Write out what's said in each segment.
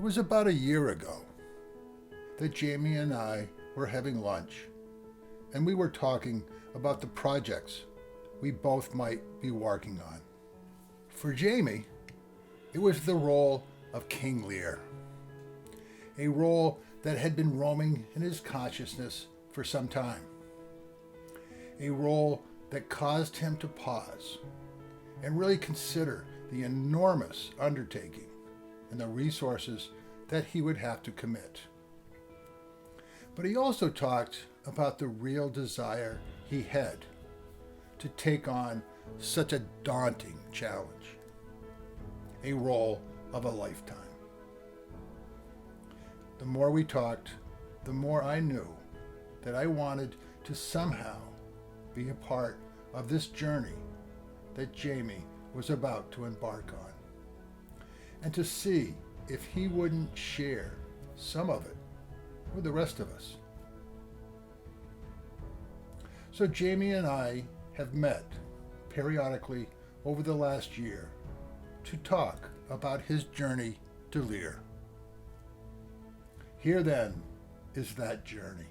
was about a year ago that Jamie and I were having lunch, and we were talking about the projects we both might be working on. For Jamie, it was the role of King Lear, a role that had been roaming in his consciousness for some time, a role that caused him to pause and really consider the enormous undertaking and the resources that he would have to commit. But he also talked about the real desire he had to take on such a daunting challenge, a role of a lifetime. The more we talked, the more I knew that I wanted to somehow be a part of this journey that Jamie was about to embark on, and to see if he wouldn't share some of it with the rest of us. So Jamie and I have met periodically over the last year to talk about his journey to Lear. Here then is that journey.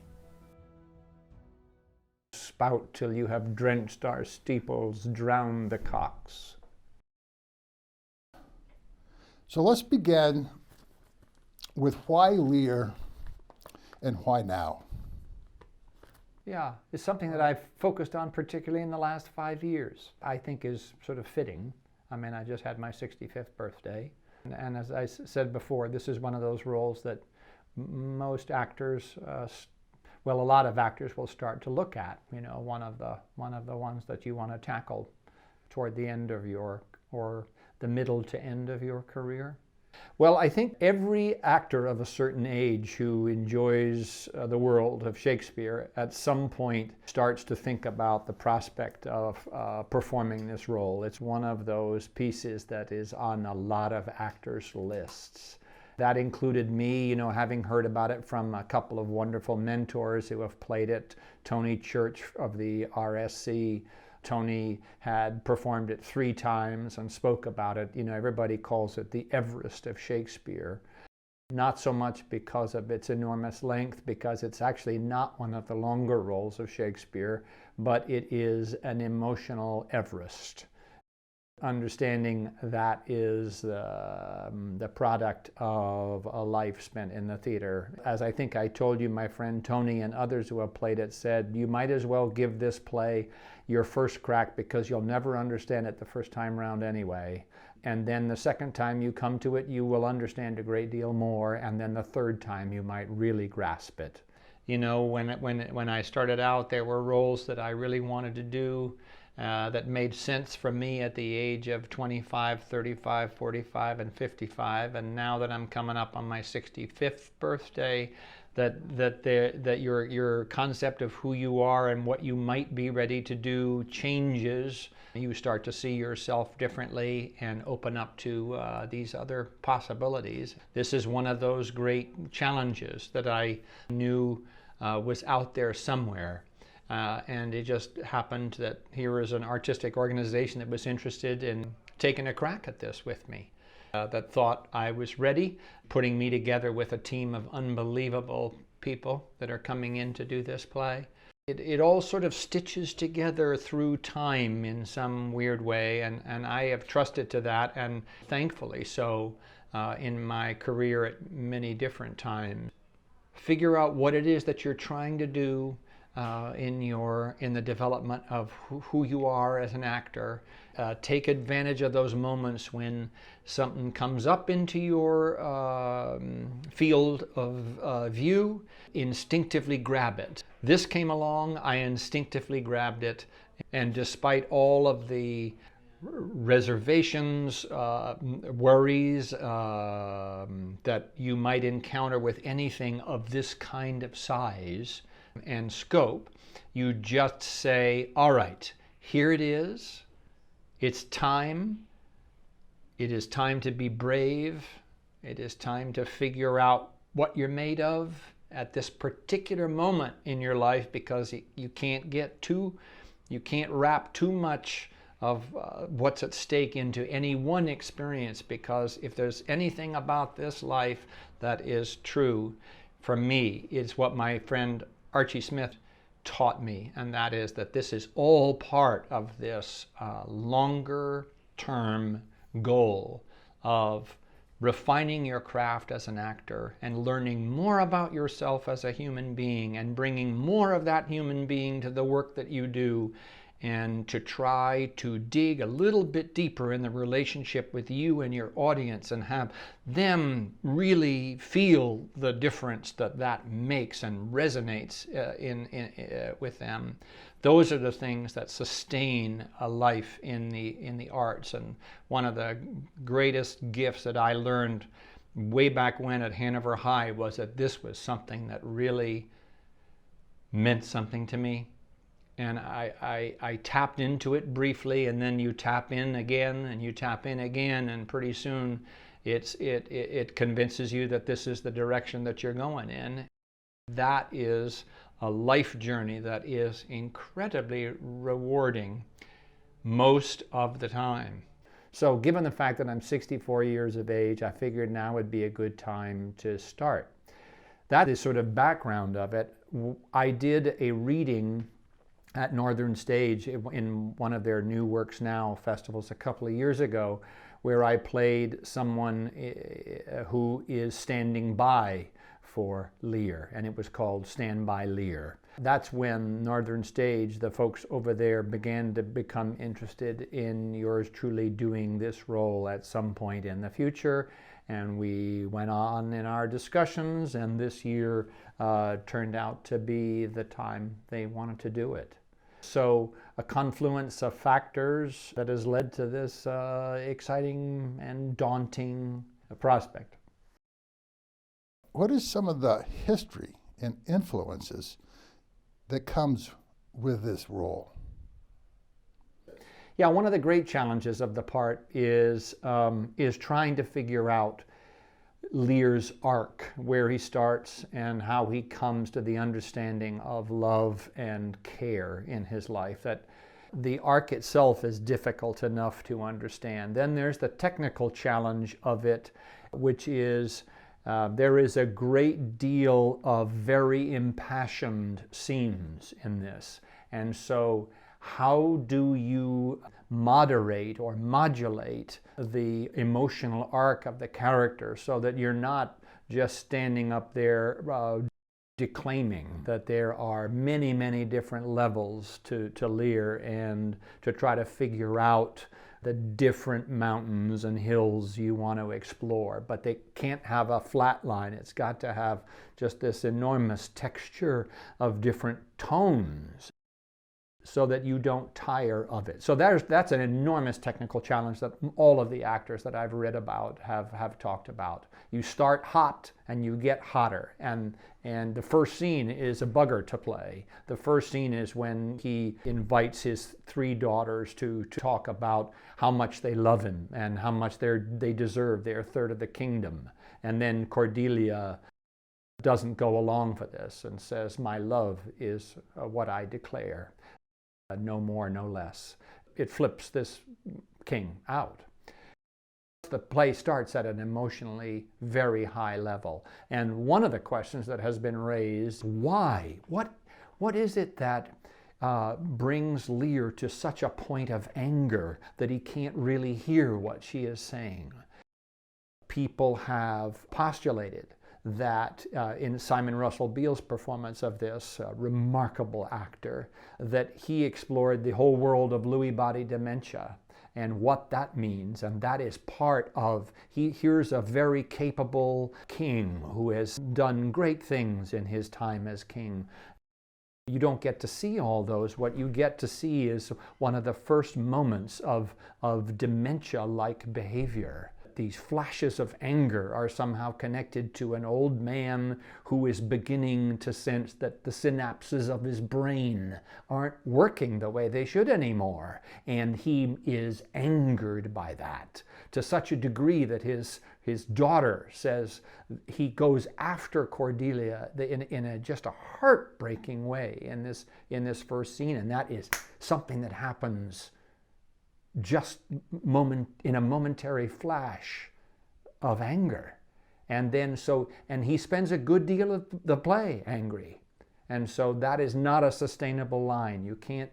Spout till you have drenched our steeples, drowned the cocks. So let's begin with why Lear and why now. Yeah, it's something that I've focused on particularly in the last 5 years. I think is sort of fitting. I mean, I just had my 65th birthday. And as I said before, this is one of those roles that most actors, a lot of actors will start to look at. You know, one of the ones that you want to tackle toward the end of your, or the middle to end of your career. Well, I think every actor of a certain age who enjoys the world of Shakespeare at some point starts to think about the prospect of performing this role. It's one of those pieces that is on a lot of actors' lists. That included me, you know, having heard about it from a couple of wonderful mentors who have played it. Tony Church of the RSC. Tony had performed it 3 times and spoke about it. You know, everybody calls it the Everest of Shakespeare. Not so much because of its enormous length, because it's actually not one of the longer roles of Shakespeare, but it is an emotional Everest. Understanding that is the product of a life spent in the theater. As I think I told you, my friend Tony and others who have played it said, you might as well give this play your first crack because you'll never understand it the first time round anyway. And then the second time you come to it, you will understand a great deal more. And then the third time you might really grasp it. You know, when I started out, there were roles that I really wanted to do that made sense for me at the age of 25, 35, 45, and 55. And now that I'm coming up on my 65th birthday, that your concept of who you are and what you might be ready to do changes. You start to see yourself differently and open up to these other possibilities. This is one of those great challenges that I knew was out there somewhere. And it just happened that here is an artistic organization that was interested in taking a crack at this with me. That thought I was ready, putting me together with a team of unbelievable people that are coming in to do this play. It all sort of stitches together through time in some weird way, and I have trusted to that, and thankfully so, in my career at many different times. Figure out what it is that you're trying to do in the development of who you are as an actor. Take advantage of those moments when something comes up into your field of view. Instinctively grab it. This came along, I instinctively grabbed it, and despite all of the reservations, worries that you might encounter with anything of this kind of size and scope, you just say, all right, here it is. It's time. It is time to be brave. It is time to figure out what you're made of at this particular moment in your life, because you can't wrap too much what's at stake into any one experience, because if there's anything about this life that is true for me, it's what my friend Archie Smith taught me, and that is that this is all part of this longer term goal of refining your craft as an actor and learning more about yourself as a human being and bringing more of that human being to the work that you do, and to try to dig a little bit deeper in the relationship with you and your audience and have them really feel the difference that that makes and resonates with them. Those are the things that sustain a life in the arts. And one of the greatest gifts that I learned way back when at Hanover High was that this was something that really meant something to me. And I tapped into it briefly, and then you tap in again, and you tap in again, and pretty soon it convinces you that this is the direction that you're going in. That is a life journey that is incredibly rewarding most of the time. So given the fact that I'm 64 years of age, I figured now would be a good time to start. That is sort of background of it. I did a reading at Northern Stage in one of their New Works Now festivals a couple of years ago, where I played someone who is standing by for Lear, and it was called Stand By Lear. That's when Northern Stage, the folks over there, began to become interested in yours truly doing this role at some point in the future. And we went on in our discussions, and this year turned out to be the time they wanted to do it. So a confluence of factors that has led to this exciting and daunting prospect. What is some of the history and influences that comes with this role? Yeah, one of the great challenges of the part is trying to figure out Lear's arc, where he starts and how he comes to the understanding of love and care in his life. That the arc itself is difficult enough to understand. Then there's the technical challenge of it, which is there is a great deal of very impassioned scenes in this. And so how do you moderate or modulate the emotional arc of the character so that you're not just standing up there declaiming, that there are many, many different levels to Lear, and to try to figure out the different mountains and hills you want to explore. But they can't have a flat line. It's got to have just this enormous texture of different tones, so that you don't tire of it. So that's an enormous technical challenge that all of the actors that I've read about have talked about. You start hot and you get hotter, and the first scene is a bugger to play. The first scene is when he invites his 3 daughters to talk about how much they love him and how much they deserve their third of the kingdom. And then Cordelia doesn't go along for this and says, "My love is what I declare. No more, no less." It flips this king out. The play starts at an emotionally very high level. And one of the questions that has been raised, why? What is it that brings Lear to such a point of anger that he can't really hear what she is saying? People have postulated that in Simon Russell Beale's performance of this remarkable actor, that he explored the whole world of Lewy body dementia and what that means. And that is part of, here's a very capable king who has done great things in his time as king. You don't get to see all those. What you get to see is one of the first moments of dementia-like behavior. These flashes of anger are somehow connected to an old man who is beginning to sense that the synapses of his brain aren't working the way they should anymore. And he is angered by that to such a degree that his daughter says he goes after Cordelia in just a heartbreaking way in this first scene. And that is something that happens just in a momentary flash of anger. And then and he spends a good deal of the play angry. And so that is not a sustainable line. You can't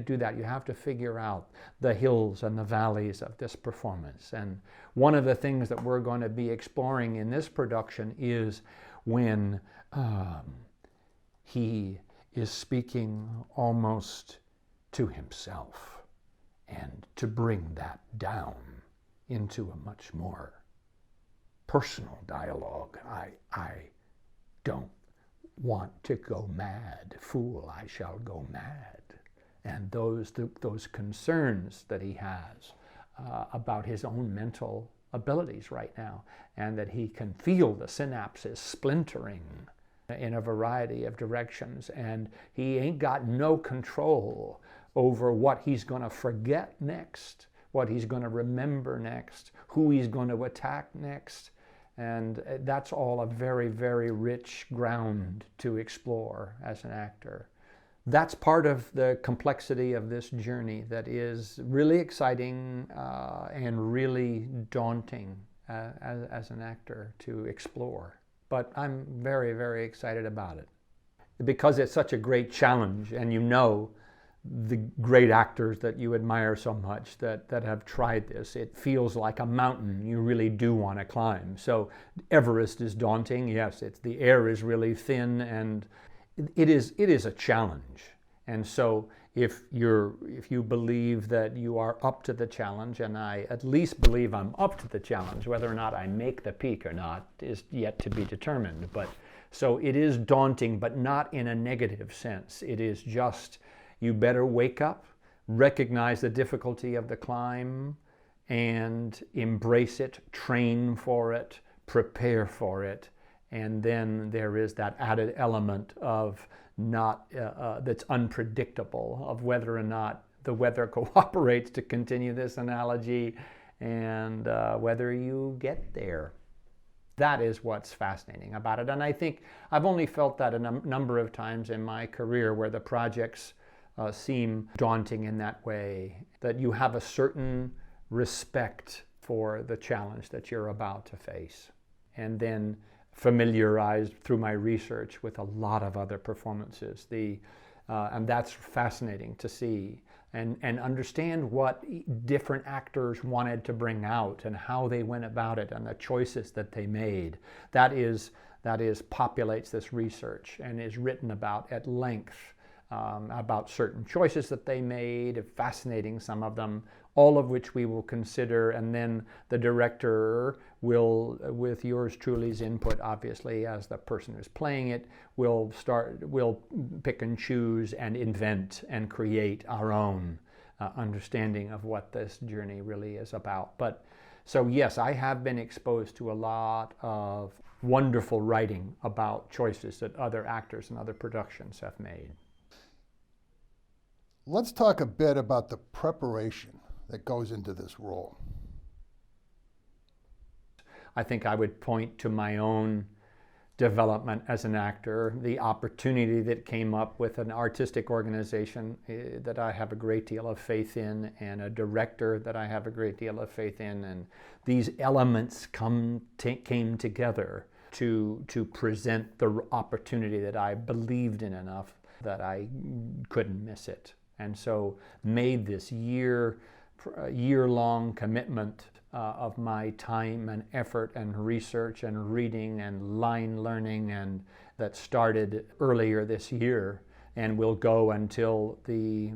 do that. You have to figure out the hills and the valleys of this performance. And one of the things that we're going to be exploring in this production is when he is speaking almost to himself, and to bring that down into a much more personal dialogue. I don't want to go mad. Fool, I shall go mad. And those concerns that he has about his own mental abilities right now, and that he can feel the synapses splintering in a variety of directions, and he ain't got no control over what he's going to forget next, what he's going to remember next, who he's going to attack next. And that's all a very, very rich ground to explore as an actor. That's part of the complexity of this journey that is really exciting and really daunting as an actor to explore. But I'm very, very excited about it because it's such a great challenge, and you know the great actors that you admire so much that have tried this. It feels like a mountain you really do want to climb. So Everest is daunting, yes, the air is really thin, and it is a challenge. And so if you believe that you are up to the challenge, and I at least believe I'm up to the challenge, whether or not I make the peak or not is yet to be determined. But so it is daunting, but not in a negative sense. It is just, you better wake up, recognize the difficulty of the climb, and embrace it, train for it, prepare for it. And then there is that added element of that's unpredictable, of whether or not the weather cooperates, to continue this analogy, and whether you get there. That is what's fascinating about it. And I think I've only felt that a number of times in my career where the projects seem daunting in that way, that you have a certain respect for the challenge that you're about to face. And then familiarized through my research with a lot of other performances. And that's fascinating to see and understand what different actors wanted to bring out and how they went about it and the choices that they made. That populates this research and is written about at length. About certain choices that they made, fascinating some of them, all of which we will consider, and then the director will, with yours truly's input, obviously, as the person who's playing it, will pick and choose and invent and create our own understanding of what this journey really is about. But so yes, I have been exposed to a lot of wonderful writing about choices that other actors and other productions have made. Let's talk a bit about the preparation that goes into this role. I think I would point to my own development as an actor, the opportunity that came up with an artistic organization that I have a great deal of faith in, and a director that I have a great deal of faith in, and these elements came together to present the opportunity that I believed in enough that I couldn't miss it. And so made this year-long commitment of my time and effort and research and reading and line learning, and that started earlier this year and will go until the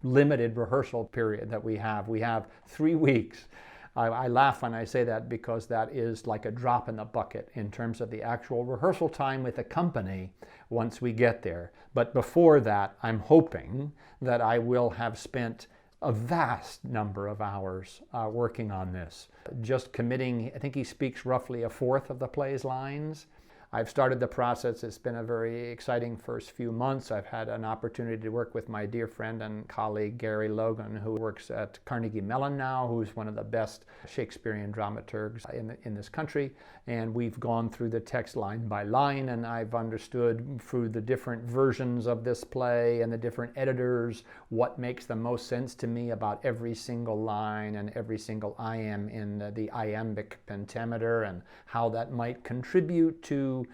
limited rehearsal period that we have. We have 3 weeks. I laugh when I say that because that is like a drop in the bucket in terms of the actual rehearsal time with the company once we get there. But before that, I'm hoping that I will have spent a vast number of hours working on this. Just committing, I think he speaks roughly a fourth of the play's lines. I've started the process. It's been a very exciting first few months. I've had an opportunity to work with my dear friend and colleague Gary Logan, who works at Carnegie Mellon now, who's one of the best Shakespearean dramaturgs in this country. And we've gone through the text line by line, and I've understood through the different versions of this play and the different editors what makes the most sense to me about every single line and every single iamb in the iambic pentameter, and how that might contribute to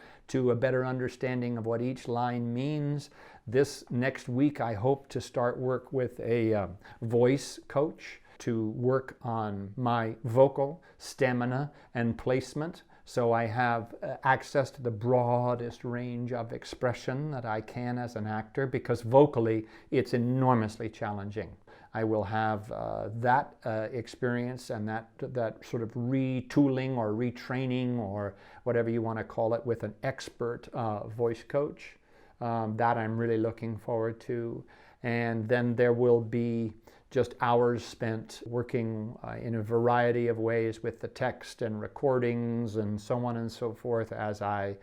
a better understanding of what each line means. This next week I hope to start work with a voice coach to work on my vocal stamina and placement, so I have access to the broadest range of expression that I can as an actor, because vocally it's enormously challenging. I will have that experience and that sort of retooling or retraining or whatever you want to call it with an expert voice coach. That I'm really looking forward to. And then there will be just hours spent working in a variety of ways with the text and recordings and so on and so forth as I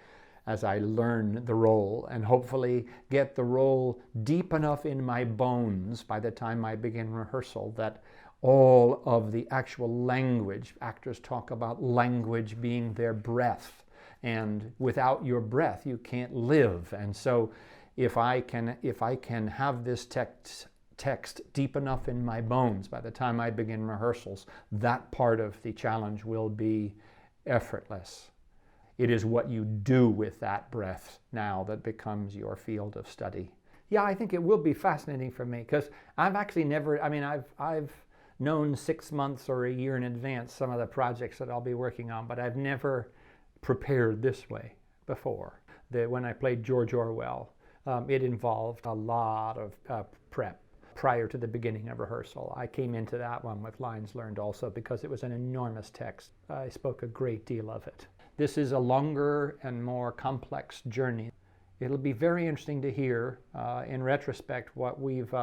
learn the role, and hopefully get the role deep enough in my bones by the time I begin rehearsal that all of the actual language, actors talk about language being their breath, and without your breath you can't live. And so if I can have this text deep enough in my bones by the time I begin rehearsals, that part of the challenge will be effortless. It is what you do with that breath now that becomes your field of study. Yeah, I think it will be fascinating for me, because I've actually never, I've known 6 months or a year in advance some of the projects that I'll be working on, but I've never prepared this way before. When I played George Orwell, it involved a lot of prep prior to the beginning of rehearsal. I came into that one with lines learned also, because it was an enormous text. I spoke a great deal of it. This is a longer and more complex journey. It'll be very interesting to hear in retrospect what we've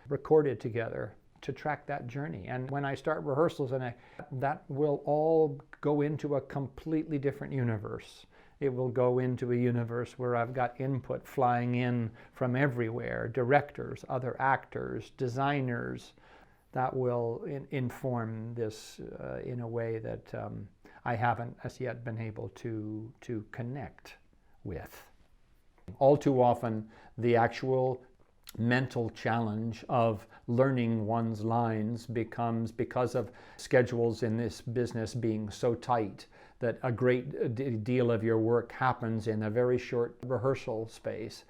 recorded together to track that journey. And when I start rehearsals, that will all go into a completely different universe. It will go into a universe where I've got input flying in from everywhere, directors, other actors, designers, that will inform this in a way that I haven't as yet been able to connect with. All too often, the actual mental challenge of learning one's lines becomes, because of schedules in this business being so tight, that a great deal of your work happens in a very short rehearsal space.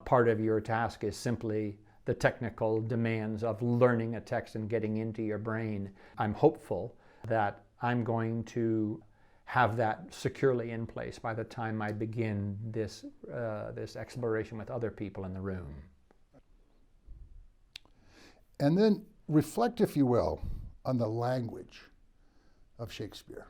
Part of your task is simply the technical demands of learning a text and getting into your brain. I'm hopeful that I'm going to have that securely in place by the time I begin this exploration with other people in the room. And then reflect, if you will, on the language of Shakespeare.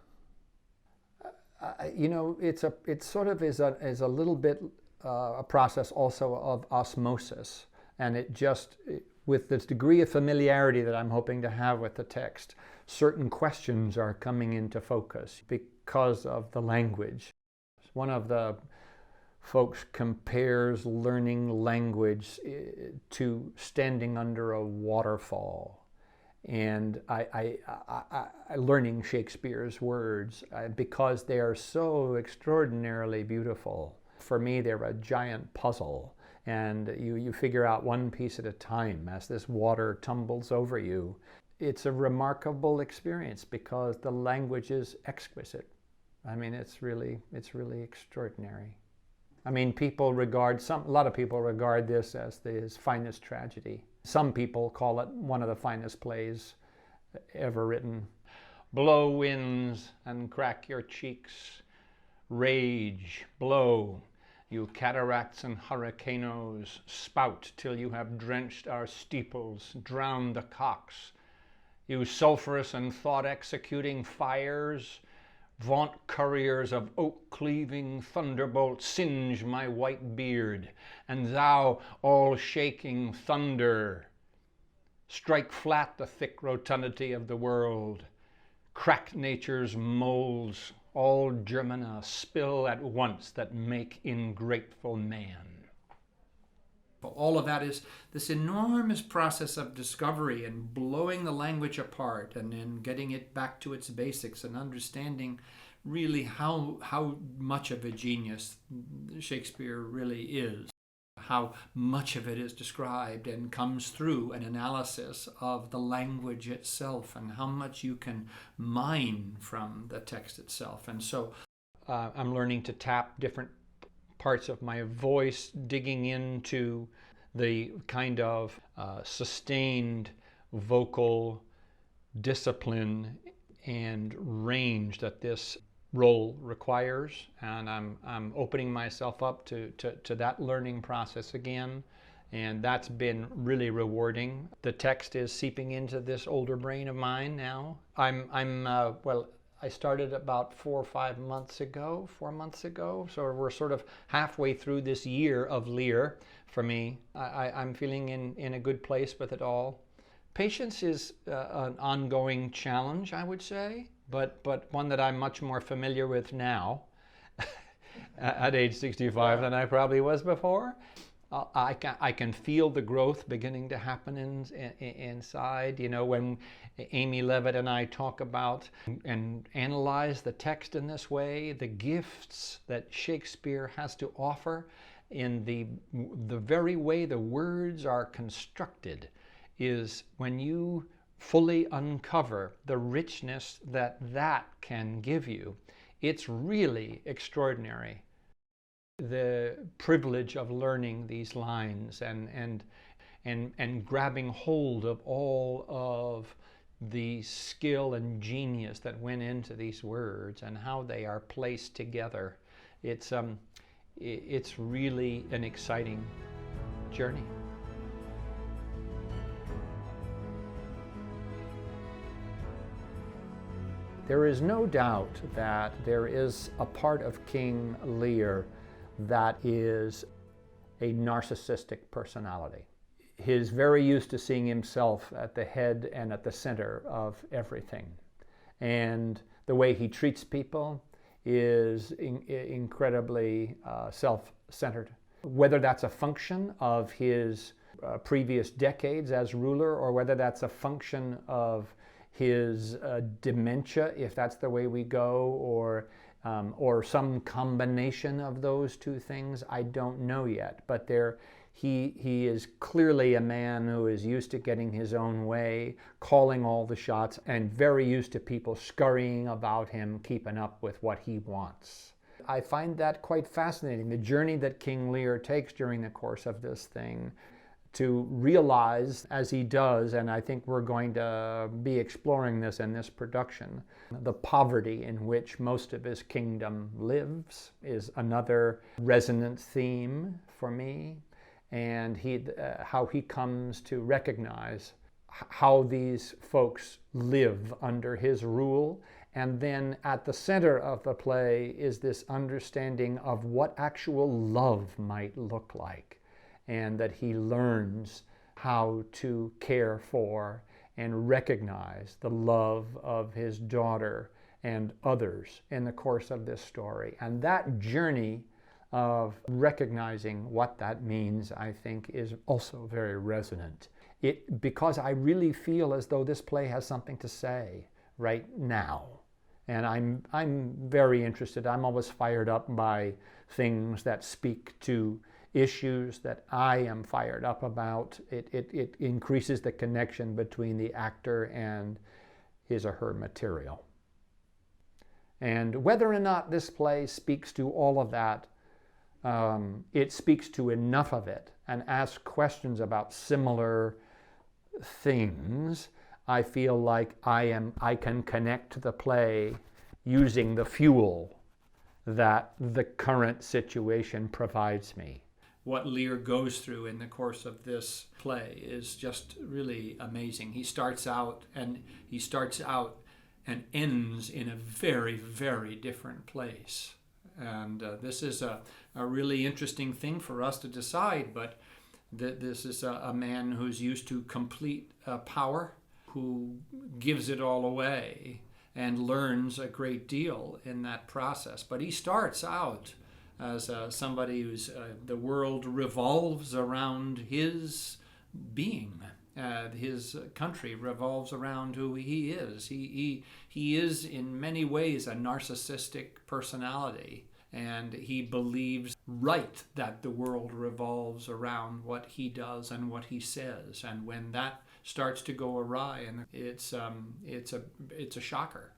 It sort of is a little bit a process also of osmosis, and with this degree of familiarity that I'm hoping to have with the text, certain questions are coming into focus because of the language. One of the folks compares learning language to standing under a waterfall. And learning Shakespeare's words, because they are so extraordinarily beautiful. For me, they're a giant puzzle, and you figure out one piece at a time as this water tumbles over you. It's a remarkable experience because the language is exquisite. It's really extraordinary. A lot of people regard this as his finest tragedy. Some people call it one of the finest plays ever written. Blow winds and crack your cheeks, rage, blow, you cataracts and hurricanos, spout till you have drenched our steeples, drowned the cocks. You sulphurous and thought-executing fires, vaunt couriers of oak-cleaving thunderbolt, singe my white beard, and thou, all-shaking thunder, strike flat the thick rotundity of the world, crack nature's molds all Germana spill at once that make ingrateful man. All of that is this enormous process of discovery and blowing the language apart and then getting it back to its basics and understanding really how much of a genius Shakespeare really is, how much of it is described and comes through an analysis of the language itself and how much you can mine from the text itself. And so I'm learning to tap different parts of my voice, digging into the kind of sustained vocal discipline and range that this role requires, and I'm opening myself up to that learning process again, and that's been really rewarding. The text is seeping into this older brain of mine now. I started about 4 or 5 months ago, 4 months ago, so we're sort of halfway through this year of Lear for me. I'm feeling in a good place with it all. Patience is an ongoing challenge, I would say, but one that I'm much more familiar with now at age 65 than I probably was before. I can feel the growth beginning to happen inside. You know, when Amy Levitt and I talk about and analyze the text in this way, the gifts that Shakespeare has to offer in the very way the words are constructed is when you fully uncover the richness that can give you. It's really extraordinary. The privilege of learning these lines and grabbing hold of all of the skill and genius that went into these words and how they are placed together. It's really an exciting journey. There is no doubt that there is a part of King Lear that is a narcissistic personality. He's very used to seeing himself at the head and at the center of everything. And the way he treats people is incredibly self-centered. Whether that's a function of his previous decades as ruler, or whether that's a function of his dementia, if that's the way we go, or some combination of those two things, I don't know yet. But he is clearly a man who is used to getting his own way, calling all the shots, and very used to people scurrying about him, keeping up with what he wants. I find that quite fascinating, the journey that King Lear takes during the course of this thing, to realize, as he does, and I think we're going to be exploring this in this production, the poverty in which most of his kingdom lives is another resonant theme for me, and how he comes to recognize how these folks live under his rule. And then at the center of the play is this understanding of what actual love might look like, and that he learns how to care for and recognize the love of his daughter and others in the course of this story. And that journey of recognizing what that means, I think, is also very resonant. Because I really feel as though this play has something to say right now. And I'm very interested. I'm always fired up by things that speak to issues that I am fired up about. It increases the connection between the actor and his or her material. And whether or not this play speaks to all of that, it speaks to enough of it and asks questions about similar things. I feel like I can connect to the play using the fuel that the current situation provides me. What Lear goes through in the course of this play is just really amazing. He starts out and ends in a very, very different place. And this is a really interesting thing for us to decide, but this is a man who's used to complete power, who gives it all away and learns a great deal in that process. But he starts out as somebody who's the world revolves around his being. His country revolves around who he is. He is in many ways a narcissistic personality, and he believes that the world revolves around what he does and what he says. And when that starts to go awry, and it's a shocker.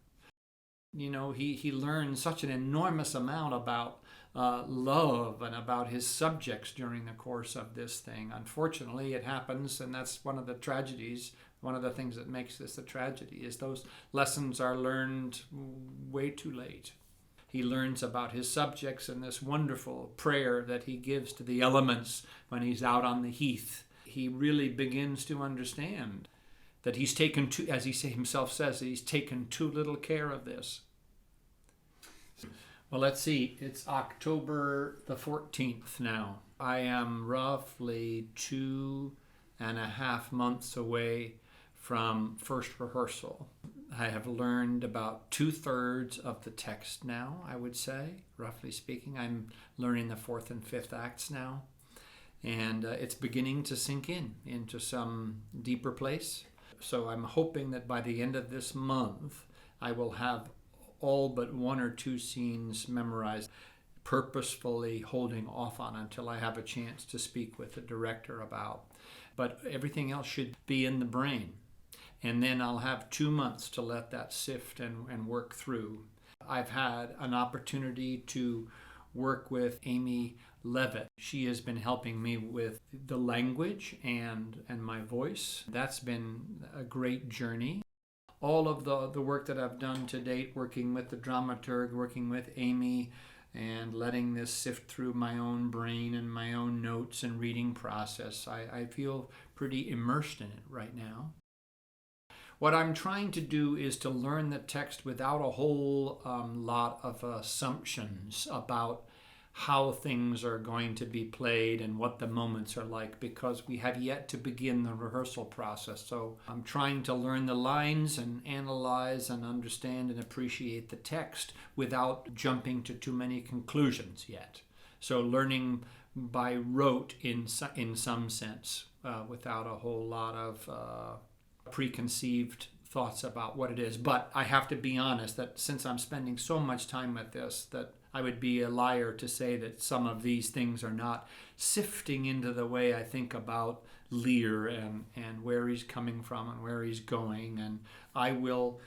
You know, he learns such an enormous amount about love and about his subjects during the course of this thing. Unfortunately, it happens, and that's one of the tragedies. One of the things that makes this a tragedy is those lessons are learned way too late. He learns about his subjects in this wonderful prayer that he gives to the elements when he's out on the heath. He really begins to understand that he's taken too, as he himself says, he's taken too little care of this. Well, let's see. It's October the 14th now. I am roughly 2.5 months away from first rehearsal. I have learned about 2/3 of the text now, I would say, roughly speaking. I'm learning the 4th and 5th acts now. And it's beginning to sink into some deeper place. So I'm hoping that by the end of this month, I will have all but 1 or 2 scenes memorized, purposefully holding off on until I have a chance to speak with the director about. But everything else should be in the brain. And then I'll have 2 months to let that sift and work through. I've had an opportunity to work with Amy Levitt. She has been helping me with the language and my voice. That's been a great journey. All of the work that I've done to date, working with the dramaturg, working with Amy, and letting this sift through my own brain and my own notes and reading process, I feel pretty immersed in it right now. What I'm trying to do is to learn the text without a whole lot of assumptions about how things are going to be played and what the moments are like, because we have yet to begin the rehearsal process. So I'm trying to learn the lines and analyze and understand and appreciate the text without jumping to too many conclusions yet. So learning by rote in some sense, without a whole lot of preconceived thoughts about what it is. But I have to be honest that since I'm spending so much time with this, that I would be a liar to say that some of these things are not sifting into the way I think about Lear and where he's coming from and where he's going. And I will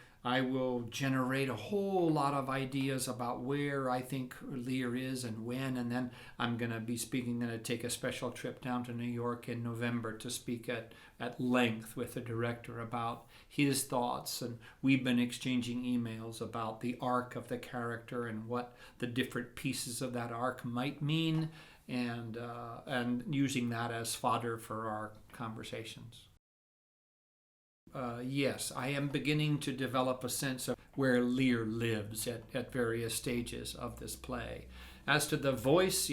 generate a whole lot of ideas about where I think Lear is and when. And then I'm going to take a special trip down to New York in November to speak at length with the director about his thoughts. And we've been exchanging emails about the arc of the character and what the different pieces of that arc might mean, and using that as fodder for our conversations. Yes, I am beginning to develop a sense of where Lear lives at various stages of this play. As to the voice,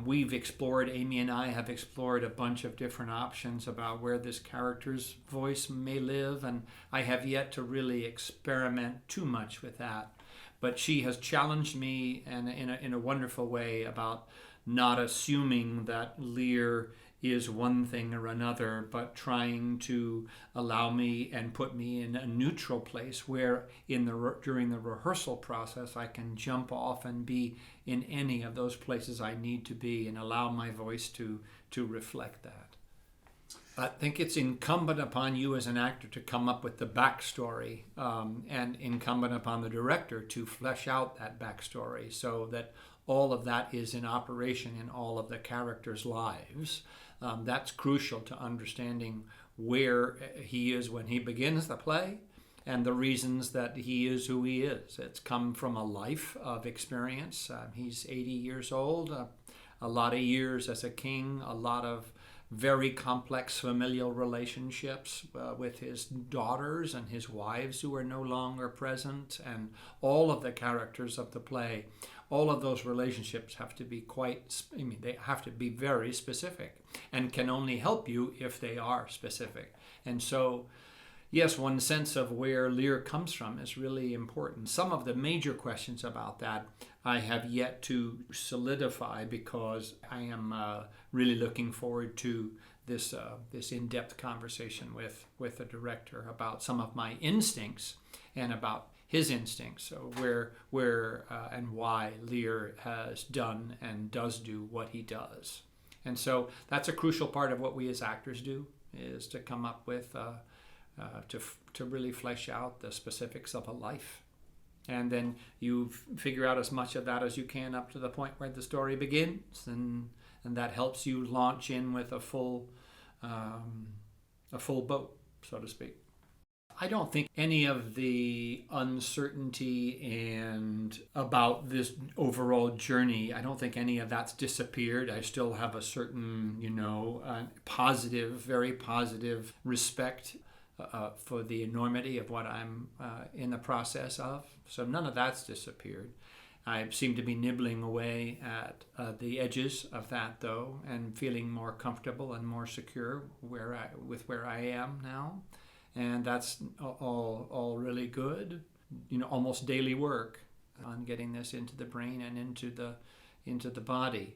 we've explored, Amy and I have explored a bunch of different options about where this character's voice may live, and I have yet to really experiment too much with that. But she has challenged me in a wonderful way about not assuming that Lear is one thing or another, but trying to allow me and put me in a neutral place where during the rehearsal process I can jump off and be in any of those places I need to be and allow my voice to reflect that. I think it's incumbent upon you as an actor to come up with the backstory, and incumbent upon the director to flesh out that backstory so that all of that is in operation in all of the characters' lives. That's crucial to understanding where he is when he begins the play and the reasons that he is who he is. It's come from a life of experience. He's 80 years old, a lot of years as a king, a lot of very complex familial relationships with his daughters and his wives who are no longer present, and all of the characters of the play. All of those relationships have to be they have to be very specific and can only help you if they are specific. And so yes, one sense of where Lear comes from is really important. Some of the major questions about that I have yet to solidify, because I am really looking forward to this in-depth conversation with the director about some of my instincts and about his instincts, so where and why Lear has done and does do what he does. And so that's a crucial part of what we as actors do, is to come up with to really flesh out the specifics of a life. And then you figure out as much of that as you can up to the point where the story begins, and that helps you launch in with a full boat, so to speak. I don't think any of the uncertainty and about this overall journey, I don't think any of that's disappeared. I still have a certain, positive, very positive respect for the enormity of what I'm in the process of. So none of that's disappeared. I seem to be nibbling away at the edges of that, though, and feeling more comfortable and more secure with where I am now. And that's all really good. Almost daily work on getting this into the brain and into the body.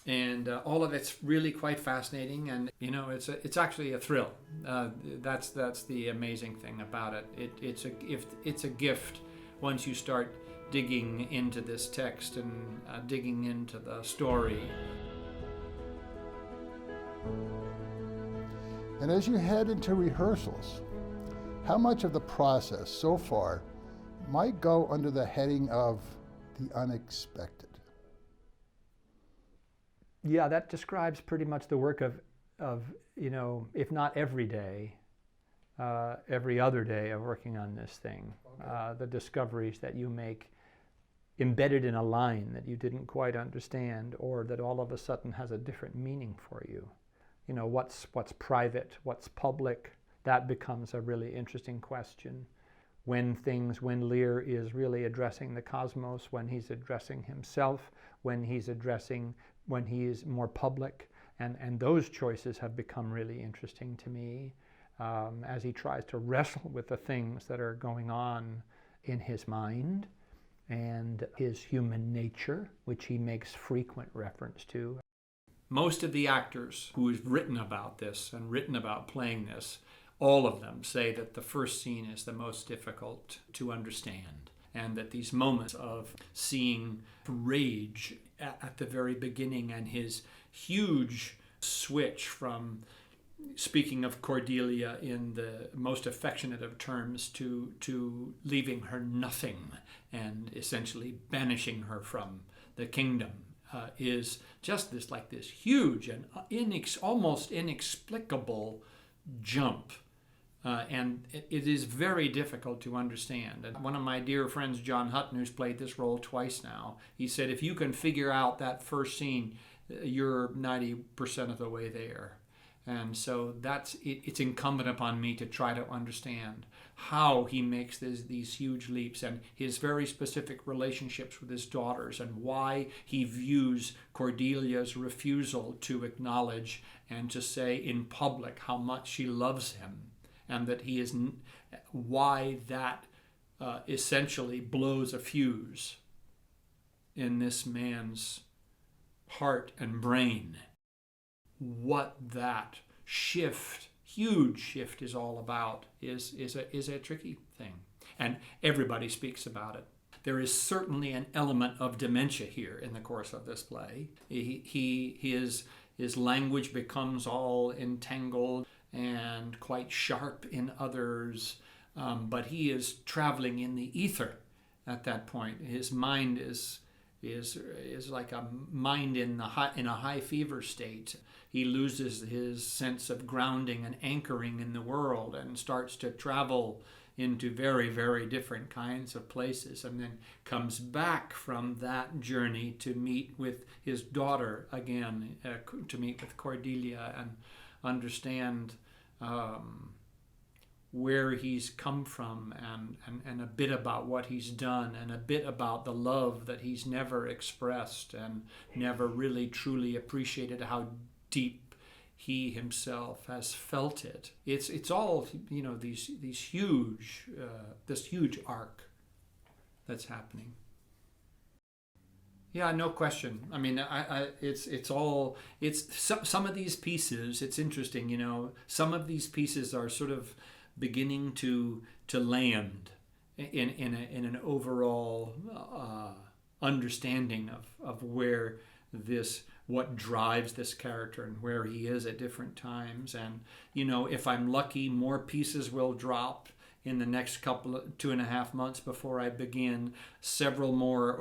And all of it's really quite fascinating, and it's actually a thrill. That's the amazing thing about it. It's a gift once you start digging into this text and digging into the story. And as you head into rehearsals, how much of the process so far might go under the heading of the unexpected? Yeah, that describes pretty much the work of if not every day, every other day of working on this thing. Okay. The discoveries that you make embedded in a line that you didn't quite understand, or that all of a sudden has a different meaning for you. What's private, what's public, that becomes a really interesting question. When Lear is really addressing the cosmos, when he's addressing himself, when he is more public, and those choices have become really interesting to me as he tries to wrestle with the things that are going on in his mind and his human nature, which he makes frequent reference to. Most of the actors who have written about this and written about playing this, all of them say that the first scene is the most difficult to understand, and that these moments of seeing rage at the very beginning, and his huge switch from speaking of Cordelia in the most affectionate of terms to leaving her nothing and essentially banishing her from the kingdom, is just this huge and almost inexplicable jump. And it is very difficult to understand. And one of my dear friends, John Hutton, who's played this role twice now, he said, if you can figure out that first scene, you're 90% of the way there. And so it's incumbent upon me to try to understand how he makes these huge leaps, and his very specific relationships with his daughters, and why he views Cordelia's refusal to acknowledge and to say in public how much she loves him, and that why that essentially blows a fuse in this man's heart and brain. What that huge shift is all about is a tricky thing. And everybody speaks about it. There is certainly an element of dementia here in the course of this play. His language becomes all entangled and quite sharp in others, but he is traveling in the ether at that point. His mind is like a mind in a high fever state. He loses his sense of grounding and anchoring in the world and starts to travel into very, very different kinds of places, and then comes back from that journey to meet with his daughter again, to meet with Cordelia and understand where he's come from, and a bit about what he's done, and a bit about the love that he's never expressed and never really truly appreciated how deep he himself has felt it. It's all, you know, these huge this huge arc that's happening. Yeah, no question. I mean, it's all, some of these pieces. It's interesting, you know. Some of these pieces are sort of beginning to land in an overall understanding of where this, what drives this character and where he is at different times. And, you know, if I'm lucky, more pieces will drop in the next couple of 2.5 months before I begin. Several more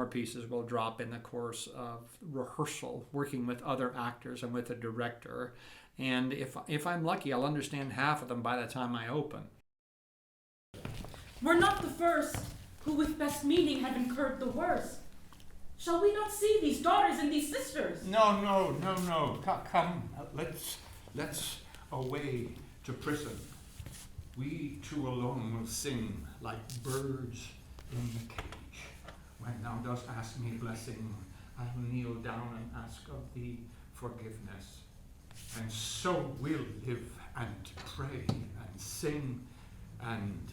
pieces will drop in the course of rehearsal, working with other actors and with a director. And if I'm lucky, I'll understand half of them by the time I open. We're not the first who with best meaning have incurred the worst. Shall we not see these daughters and these sisters? No. Come, let's away to prison. We two alone will sing like birds in the cage. When thou dost ask me blessing, I will kneel down and ask of thee forgiveness. And so we'll live and pray and sing and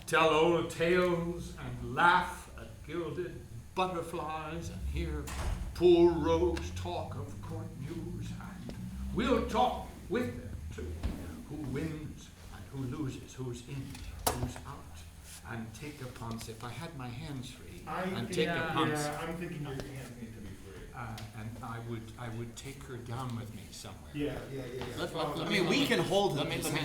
tell old tales and laugh at gilded butterflies and hear poor Rose talk of court news, and we'll talk with them too, who wins and who loses, who's in, who's out, and take a punch. If I had my hands free, and take a punch. Yeah, I'm thinking your hands need to be free. And I would take her down with me somewhere. Yeah. I mean, we can hold. Let me just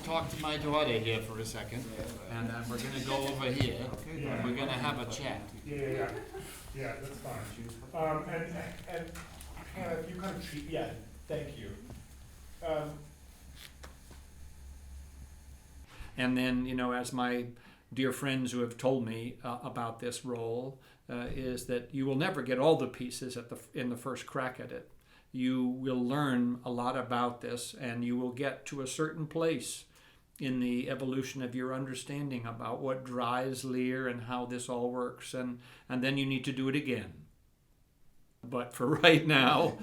talk to my daughter here for a second, and we're gonna go over here. Okay. And we're gonna have a chat. Yeah, that's fine. And Hannah, if you kind of treat, thank you. And then, you know, as my dear friends who have told me about this role, is that you will never get all the pieces in the first crack at it. You will learn a lot about this, and you will get to a certain place in the evolution of your understanding about what drives Lear and how this all works, and then you need to do it again. But for right now,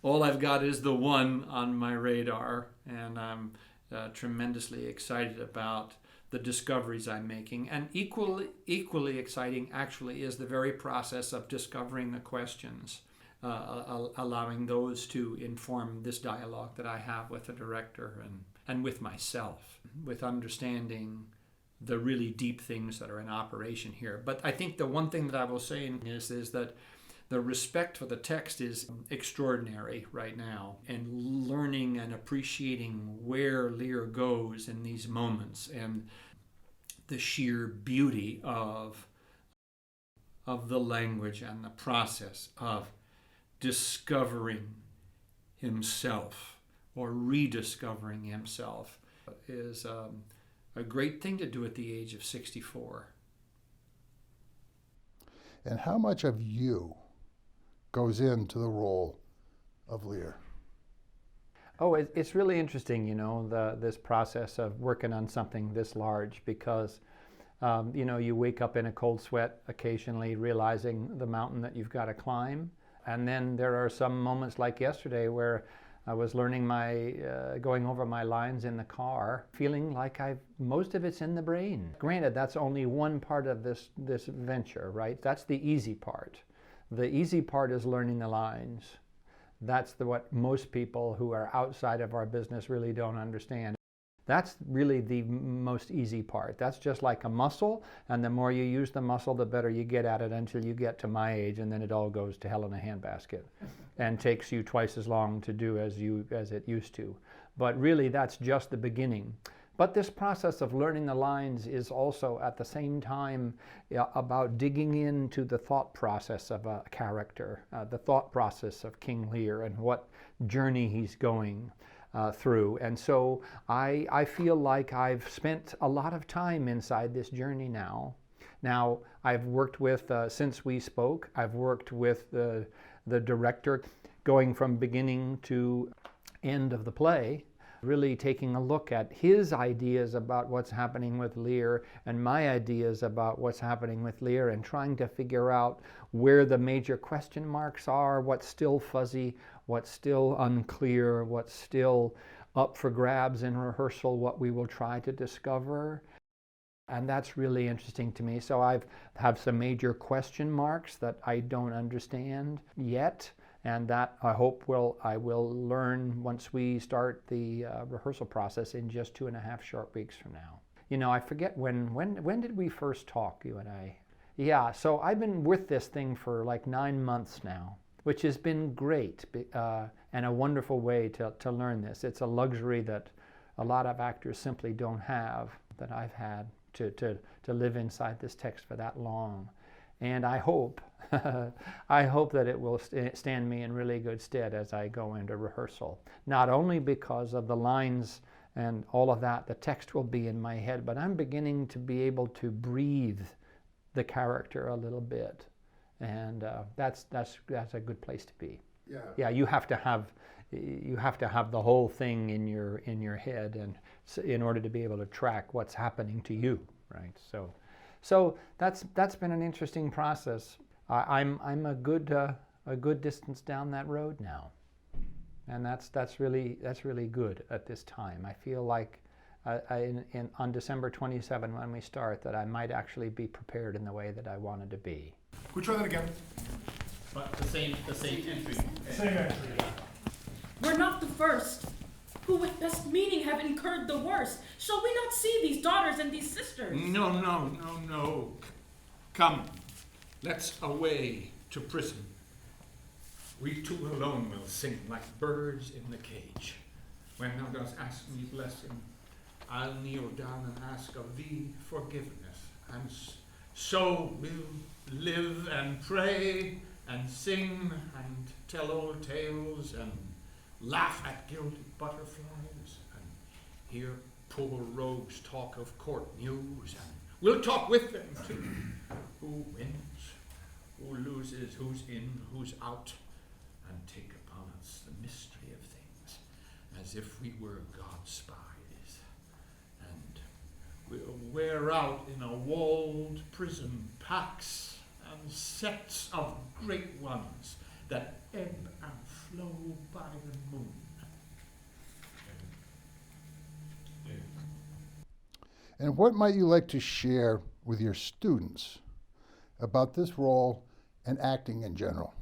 all I've got is the one on my radar, and I'm tremendously excited about the discoveries I'm making. And equally exciting actually is the very process of discovering the questions, allowing those to inform this dialogue that I have with the director and with myself, with understanding the really deep things that are in operation here. But I think the one thing that I will say is that the respect for the text is extraordinary right now, and learning and appreciating where Lear goes in these moments and the sheer beauty of the language and the process of discovering himself or rediscovering himself is a great thing to do at the age of 64. And how much of you goes into the role of Lear? Oh, it's really interesting, you know, this process of working on something this large, because, you know, you wake up in a cold sweat occasionally realizing the mountain that you've got to climb. And then there are some moments like yesterday where I was learning going over my lines in the car, feeling like most of it's in the brain. Granted, that's only one part of this venture, right? That's the easy part. The easy part is learning the lines. That's what most people who are outside of our business really don't understand. That's really the most easy part. That's just like a muscle, and the more you use the muscle, the better you get at it until you get to my age, and then it all goes to hell in a handbasket and takes you twice as long to do as it used to. But really, that's just the beginning. But this process of learning the lines is also at the same time about digging into the thought process of a character, the thought process of King Lear and what journey he's going through. And so I feel like I've spent a lot of time inside this journey now. Now, I've worked with, since we spoke, I've worked with the director going from beginning to end of the play. really taking a look at his ideas about what's happening with Lear and my ideas about what's happening with Lear, and trying to figure out where the major question marks are, what's still fuzzy, what's still unclear, what's still up for grabs in rehearsal, what we will try to discover. And that's really interesting to me. So I have some major question marks that I don't understand yet, and that I will learn once we start the rehearsal process in just 2.5 short weeks from now. You know, I forget when did we first talk, you and I? Yeah, so I've been with this thing for like 9 months now, which has been great and a wonderful way to learn this. It's a luxury that a lot of actors simply don't have, that I've had, to live inside this text for that long. And I hope, I hope that it will stand me in really good stead as I go into rehearsal. Not only because of the lines and all of that, the text will be in my head, but I'm beginning to be able to breathe the character a little bit. And that's a good place to be. Yeah. Yeah, you have to have the whole thing in your head, and in order to be able to track what's happening to you, right? So that's been an interesting process. I'm a good distance down that road now, and that's really good at this time. I feel like on December 27 when we start, that I might actually be prepared in the way that I wanted to be. Can we try that again? But the same entry. Same entry. We're not the first, who with best meaning have incurred the worst. Shall we not see these daughters and these sisters? No. Come, let's away to prison. We two alone will sing like birds in the cage. When thou dost ask me blessing, I'll kneel down and ask of thee forgiveness, and so we'll live and pray and sing and tell old tales and laugh at gilded butterflies and hear poor rogues talk of court news, and we'll talk with them too. Who wins, who loses, who's in, who's out, and take upon us the mystery of things as if we were God's spies. And we'll wear out in a walled prison packs and sets of great ones that ebb and flow by the moon. And what might you like to share with your students about this role and acting in general?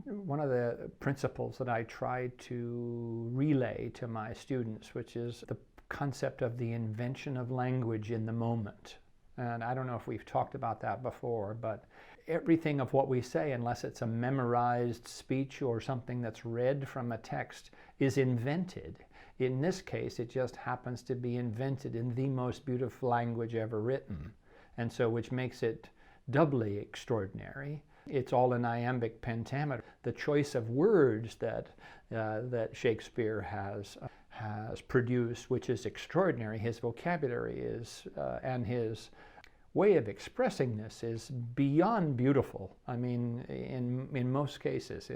One of the principles that I try to relay to my students, which is the concept of the invention of language in the moment. And I don't know if we've talked about that before, but everything of what we say, unless it's a memorized speech or something that's read from a text, is invented. In this case, it just happens to be invented in the most beautiful language ever written, and so which makes it doubly extraordinary. It's all in iambic pentameter. The choice of words that Shakespeare has produced, which is extraordinary. His vocabulary is, and his way of expressing this is beyond beautiful. I mean, in most cases,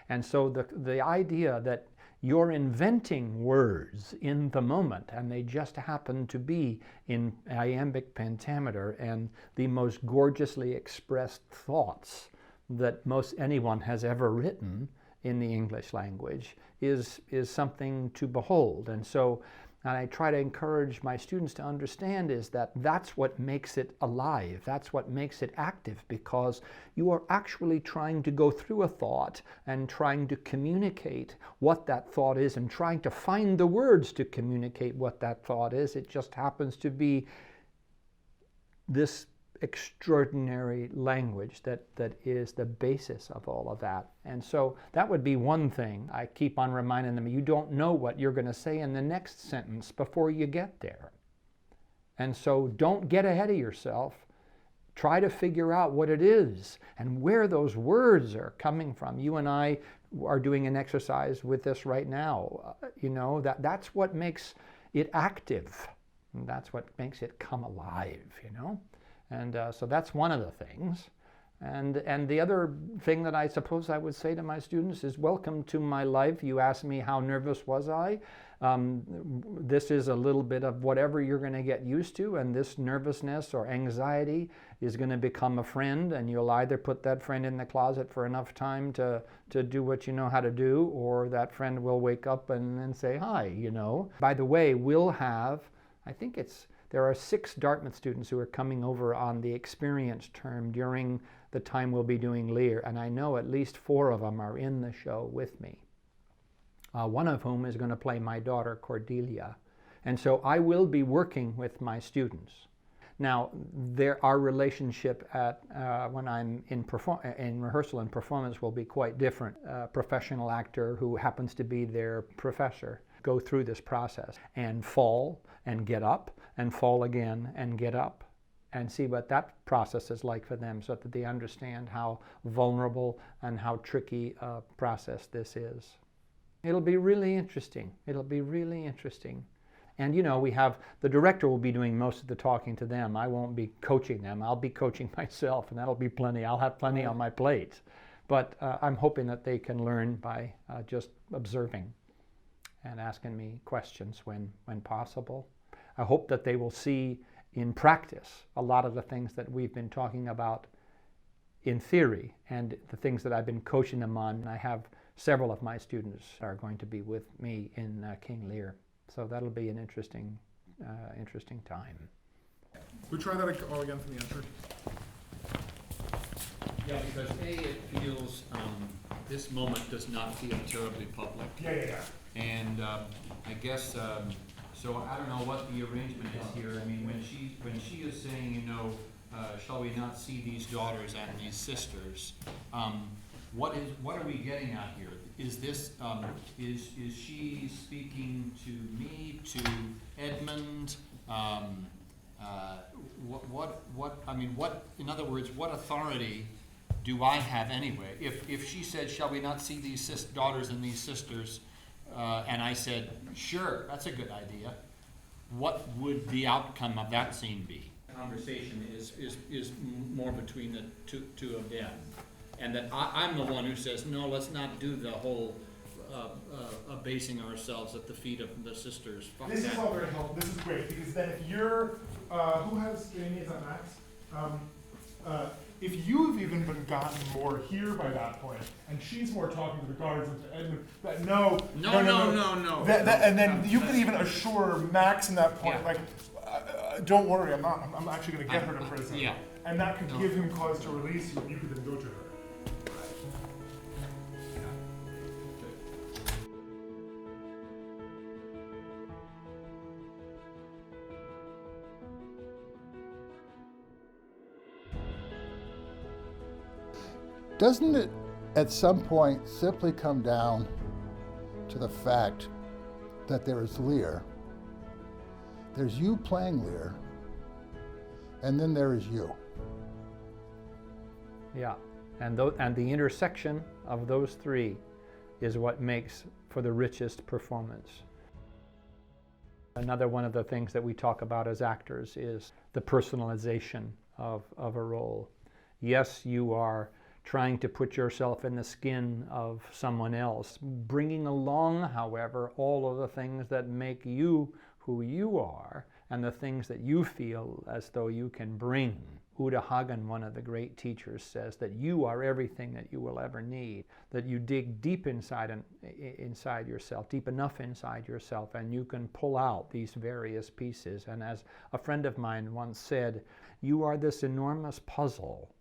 and so the idea that you're inventing words in the moment, and they just happen to be in iambic pentameter and the most gorgeously expressed thoughts that most anyone has ever written in the English language, is something to behold. And so, and I try to encourage my students to understand is that that's what makes it alive, that's what makes it active, because you are actually trying to go through a thought and trying to communicate what that thought is and trying to find the words to communicate what that thought is. It just happens to be this extraordinary language that is the basis of all of that. And so that would be one thing. I keep on reminding them, you don't know what you're going to say in the next sentence before you get there. And so don't get ahead of yourself. Try to figure out what it is and where those words are coming from. You and I are doing an exercise with this right now. You know, that's what makes it active. And that's what makes it come alive, you know. And so that's one of the things. And the other thing that I suppose I would say to my students is, welcome to my life. You asked me how nervous was I. This is a little bit of whatever you're going to get used to, and this nervousness or anxiety is going to become a friend, and you'll either put that friend in the closet for enough time to do what you know how to do, or that friend will wake up and say hi, you know. By the way, we'll have, there are 6 Dartmouth students who are coming over on the experience term during the time we'll be doing Lear, and I know at least 4 of them are in the show with me. One of whom is going to play my daughter Cordelia. And so I will be working with my students. Now, our relationship when I'm in rehearsal and performance will be quite different. A professional actor who happens to be their professor go through this process and fall and get up and fall again and get up and see what that process is like for them, so that they understand how vulnerable and how tricky a process this is. It'll be really interesting. It'll be really interesting. And you know, the director will be doing most of the talking to them. I won't be coaching them. I'll be coaching myself, and that'll be plenty. I'll have plenty on my plate. But I'm hoping that they can learn by just observing and asking me questions when possible. I hope that they will see in practice a lot of the things that we've been talking about in theory and the things that I've been coaching them on. I have several of my students are going to be with me in King Lear. So that'll be an interesting time. We try that all again from the answer. Yeah, because it feels, this moment does not feel terribly public. Yeah. And I guess, so I don't know what the arrangement is here. I mean, when she is saying, you know, shall we not see these daughters and these sisters, what are we getting at here? Is this is she speaking to me, to Edmund? In other words, what authority do I have anyway? If she said, shall we not see these daughters and these sisters, and I said, sure, that's a good idea, what would the outcome of that scene be? Conversation is more between the two of them. And that I'm the one who says, no, let's not do the whole abasing ourselves at the feet of the sisters. Fuck This that. is all very helpful. This is great, because then if you're, who has Jamie, is that Max? If you've even been gotten more here by that point, and she's more talking to the guards and to Edmund, that no. And then you could even assure Max in that point, Yeah. like, don't worry, I'm actually going to get her to prison. Yeah. And that could give him cause to release you, and you could then go to her. Doesn't it at some point simply come down to the fact that there is Lear, there's you playing Lear, and then there is you? Yeah, and the intersection of those 3 is what makes for the richest performance. Another one of the things that we talk about as actors is the personalization of a role. Yes, you are trying to put yourself in the skin of someone else, bringing along, however, all of the things that make you who you are and the things that you feel as though you can bring. Uta Hagen, one of the great teachers, says that you are everything that you will ever need, that you dig deep inside yourself, deep enough inside yourself, and you can pull out these various pieces. And as a friend of mine once said, you are this enormous puzzle.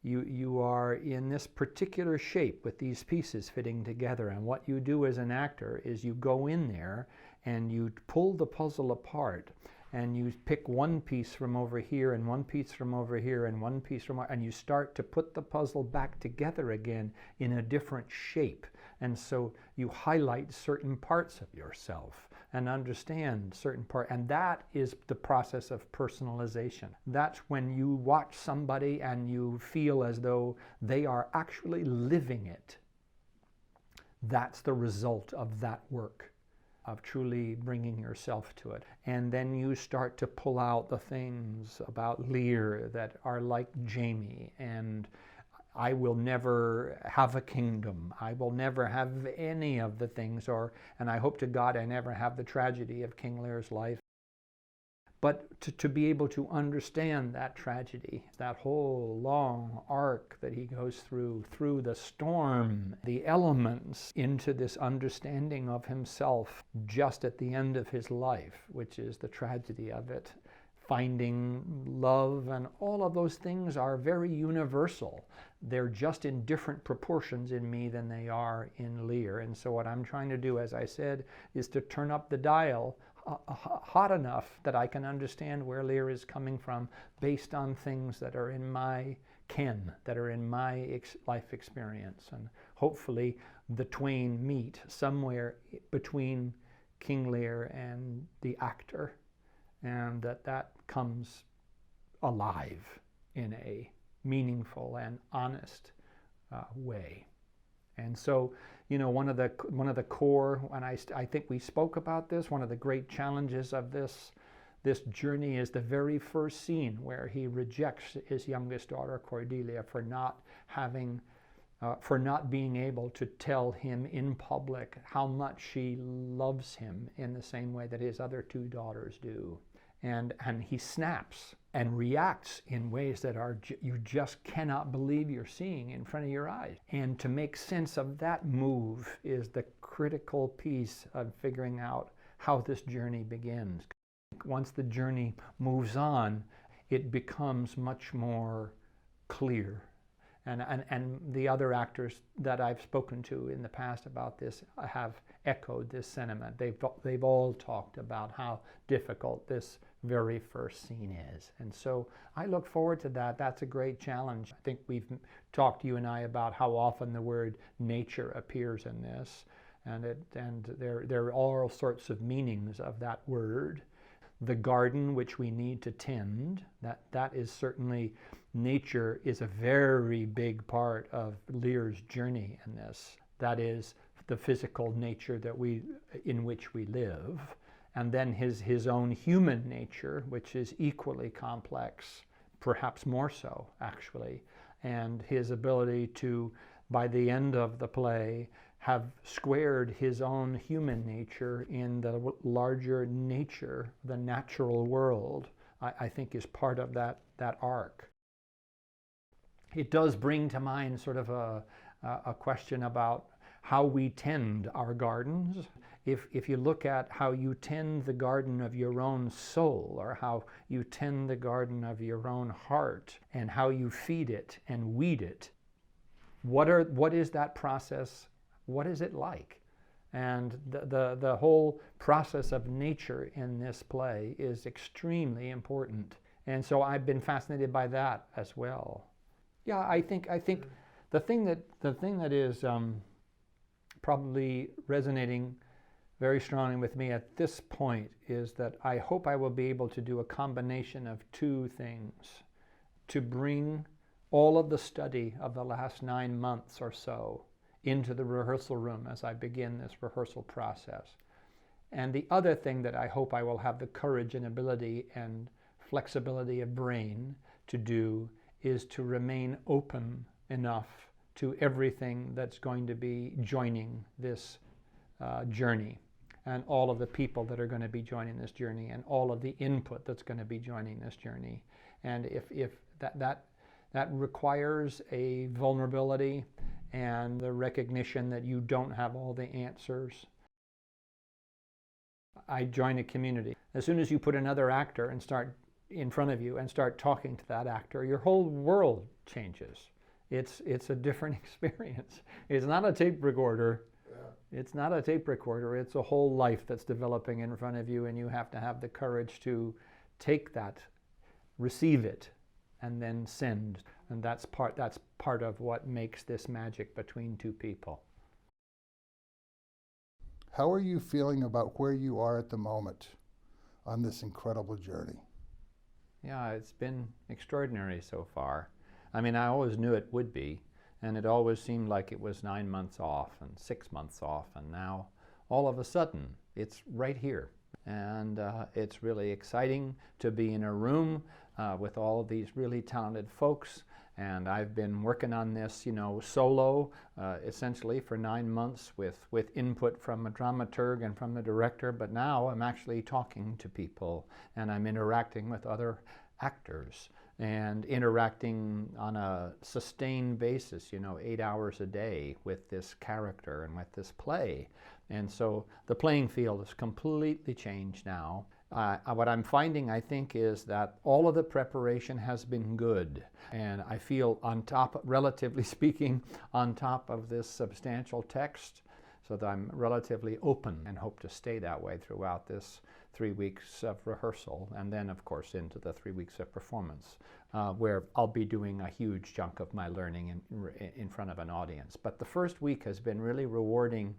You are in this particular shape with these pieces fitting together, and what you do as an actor is you go in there and you pull the puzzle apart, and you pick one piece from over here and one piece from over here and one piece from, and you start to put the puzzle back together again in a different shape. And so you highlight certain parts of yourself and understand certain parts, and that is the process of personalization. That's when you watch somebody and you feel as though they are actually living it. That's the result of that work. of truly bringing yourself to it. And then you start to pull out the things about Lear that are like Jamie, and I will never have a kingdom. I will never have any of the things, and I hope to God I never have the tragedy of King Lear's life. But to be able to understand that tragedy, that whole long arc that he goes through the storm, the elements, into this understanding of himself just at the end of his life, which is the tragedy of it, finding love, and all of those things are very universal. They're just in different proportions in me than they are in Lear. And so what I'm trying to do, as I said, is to turn up the dial hot enough that I can understand where Lear is coming from based on things that are in my ken, that are in my life experience. And hopefully the twain meet somewhere between King Lear and the actor, and that comes alive in a meaningful and honest way. And so, you know, one of the core, and I think we spoke about this, one of the great challenges of this journey is the very first scene where he rejects his youngest daughter Cordelia for not being able to tell him in public how much she loves him in the same way that his other two daughters do. And he snaps and reacts in ways that you just cannot believe you're seeing in front of your eyes. And to make sense of that move is the critical piece of figuring out how this journey begins. Once the journey moves on, it becomes much more clear. And the other actors that I've spoken to in the past about this have echoed this sentiment. They've all talked about how difficult this very first scene is. And so I look forward to that. That's a great challenge. I think we've talked, you and I, about how often the word nature appears in this, and there are all sorts of meanings of that word. The garden which we need to tend, that is certainly, nature is a very big part of Lear's journey in this. That is the physical nature in which we live. And then his own human nature, which is equally complex, perhaps more so, actually. And his ability to, by the end of the play, have squared his own human nature in the larger nature, the natural world, I think is part of that arc. It does bring to mind sort of a question about how we tend our gardens. If you look at how you tend the garden of your own soul, or how you tend the garden of your own heart, and how you feed it and weed it, what is that process? What is it like? And the whole process of nature in this play is extremely important. And so I've been fascinated by that as well. Yeah, I think the thing that is probably resonating very strongly with me at this point is that I hope I will be able to do a combination of two things to bring all of the study of the last 9 months or so into the rehearsal room as I begin this rehearsal process. And the other thing that I hope I will have the courage and ability and flexibility of brain to do is to remain open enough to everything that's going to be joining this journey, and all of the people that are going to be joining this journey, and all of the input that's going to be joining this journey. And if that requires a vulnerability and the recognition that you don't have all the answers. I join a community. As soon as you put another actor and start in front of you and start talking to that actor, your whole world changes. It's a different experience. It's not a tape recorder. Yeah. It's not a tape recorder. It's a whole life that's developing in front of you, and you have to have the courage to take that, receive it, and then send. And that's part of what makes this magic between two people. How are you feeling about where you are at the moment on this incredible journey? Yeah, it's been extraordinary so far. I mean, I always knew it would be, and it always seemed like it was 9 months off and 6 months off, and now all of a sudden it's right here. And it's really exciting to be in a room with all of these really talented folks. And I've been working on this, solo, essentially for 9 months with input from a dramaturg and from the director. But now I'm actually talking to people, and I'm interacting with other actors and interacting on a sustained basis, 8 hours a day with this character and with this play. And so the playing field has completely changed now. What I'm finding, I think, is that all of the preparation has been good. And I feel on top, relatively speaking, on top of this substantial text, so that I'm relatively open and hope to stay that way throughout this 3 weeks of rehearsal, and then, of course, into the 3 weeks of performance, where I'll be doing a huge chunk of my learning in front of an audience. But the first week has been really rewarding.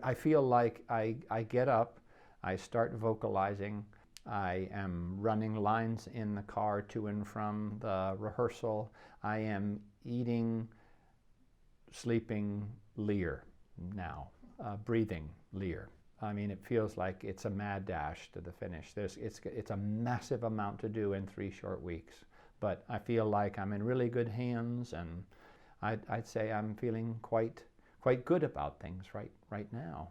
I feel like I get up, I start vocalizing, I am running lines in the car to and from the rehearsal, I am eating, sleeping Lear now, breathing Lear. I mean, it feels like it's a mad dash to the finish. It's a massive amount to do in 3 short weeks, but I feel like I'm in really good hands, and I'd say I'm feeling quite good about things right now.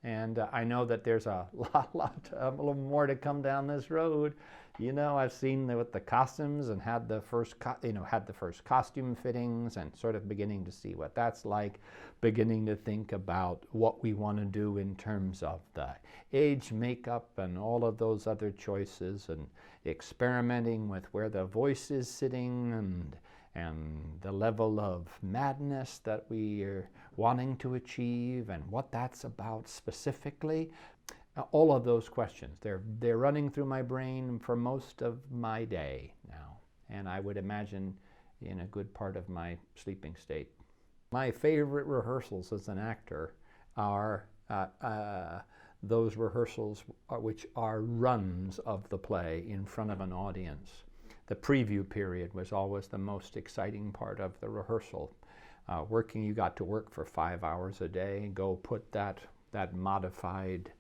And I know that there's a little more to come down this road. I've seen with the costumes and had the first costume fittings, and sort of beginning to see what that's like, beginning to think about what we want to do in terms of the age makeup and all of those other choices, and experimenting with where the voice is sitting and the level of madness that we are wanting to achieve and what that's about specifically. All of those questions, they're running through my brain for most of my day now, and I would imagine in a good part of my sleeping state. My favorite rehearsals as an actor are those rehearsals which are runs of the play in front of an audience. The preview period was always the most exciting part of the rehearsal. You got to work for 5 hours a day, go put that modified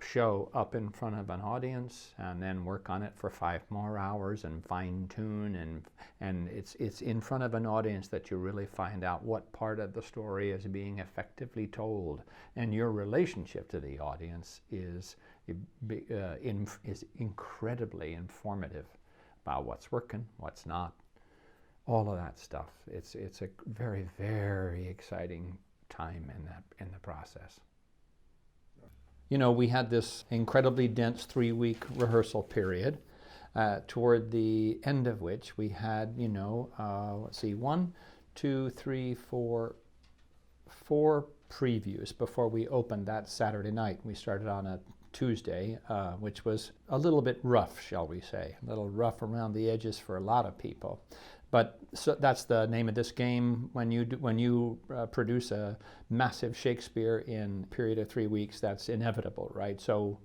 show up in front of an audience, and then work on it for 5 more hours and fine tune, and it's in front of an audience that you really find out what part of the story is being effectively told, and your relationship to the audience is incredibly informative about what's working, what's not, all of that stuff. It's a very, very exciting time in the process. We had this incredibly dense 3-week rehearsal period, toward the end of which we had, 4 previews before we opened that Saturday night. We started on a Tuesday, which was a little bit rough, shall we say, a little rough around the edges for a lot of people. But so that's the name of this game. When you produce a massive Shakespeare in a period of 3 weeks, that's inevitable, right? So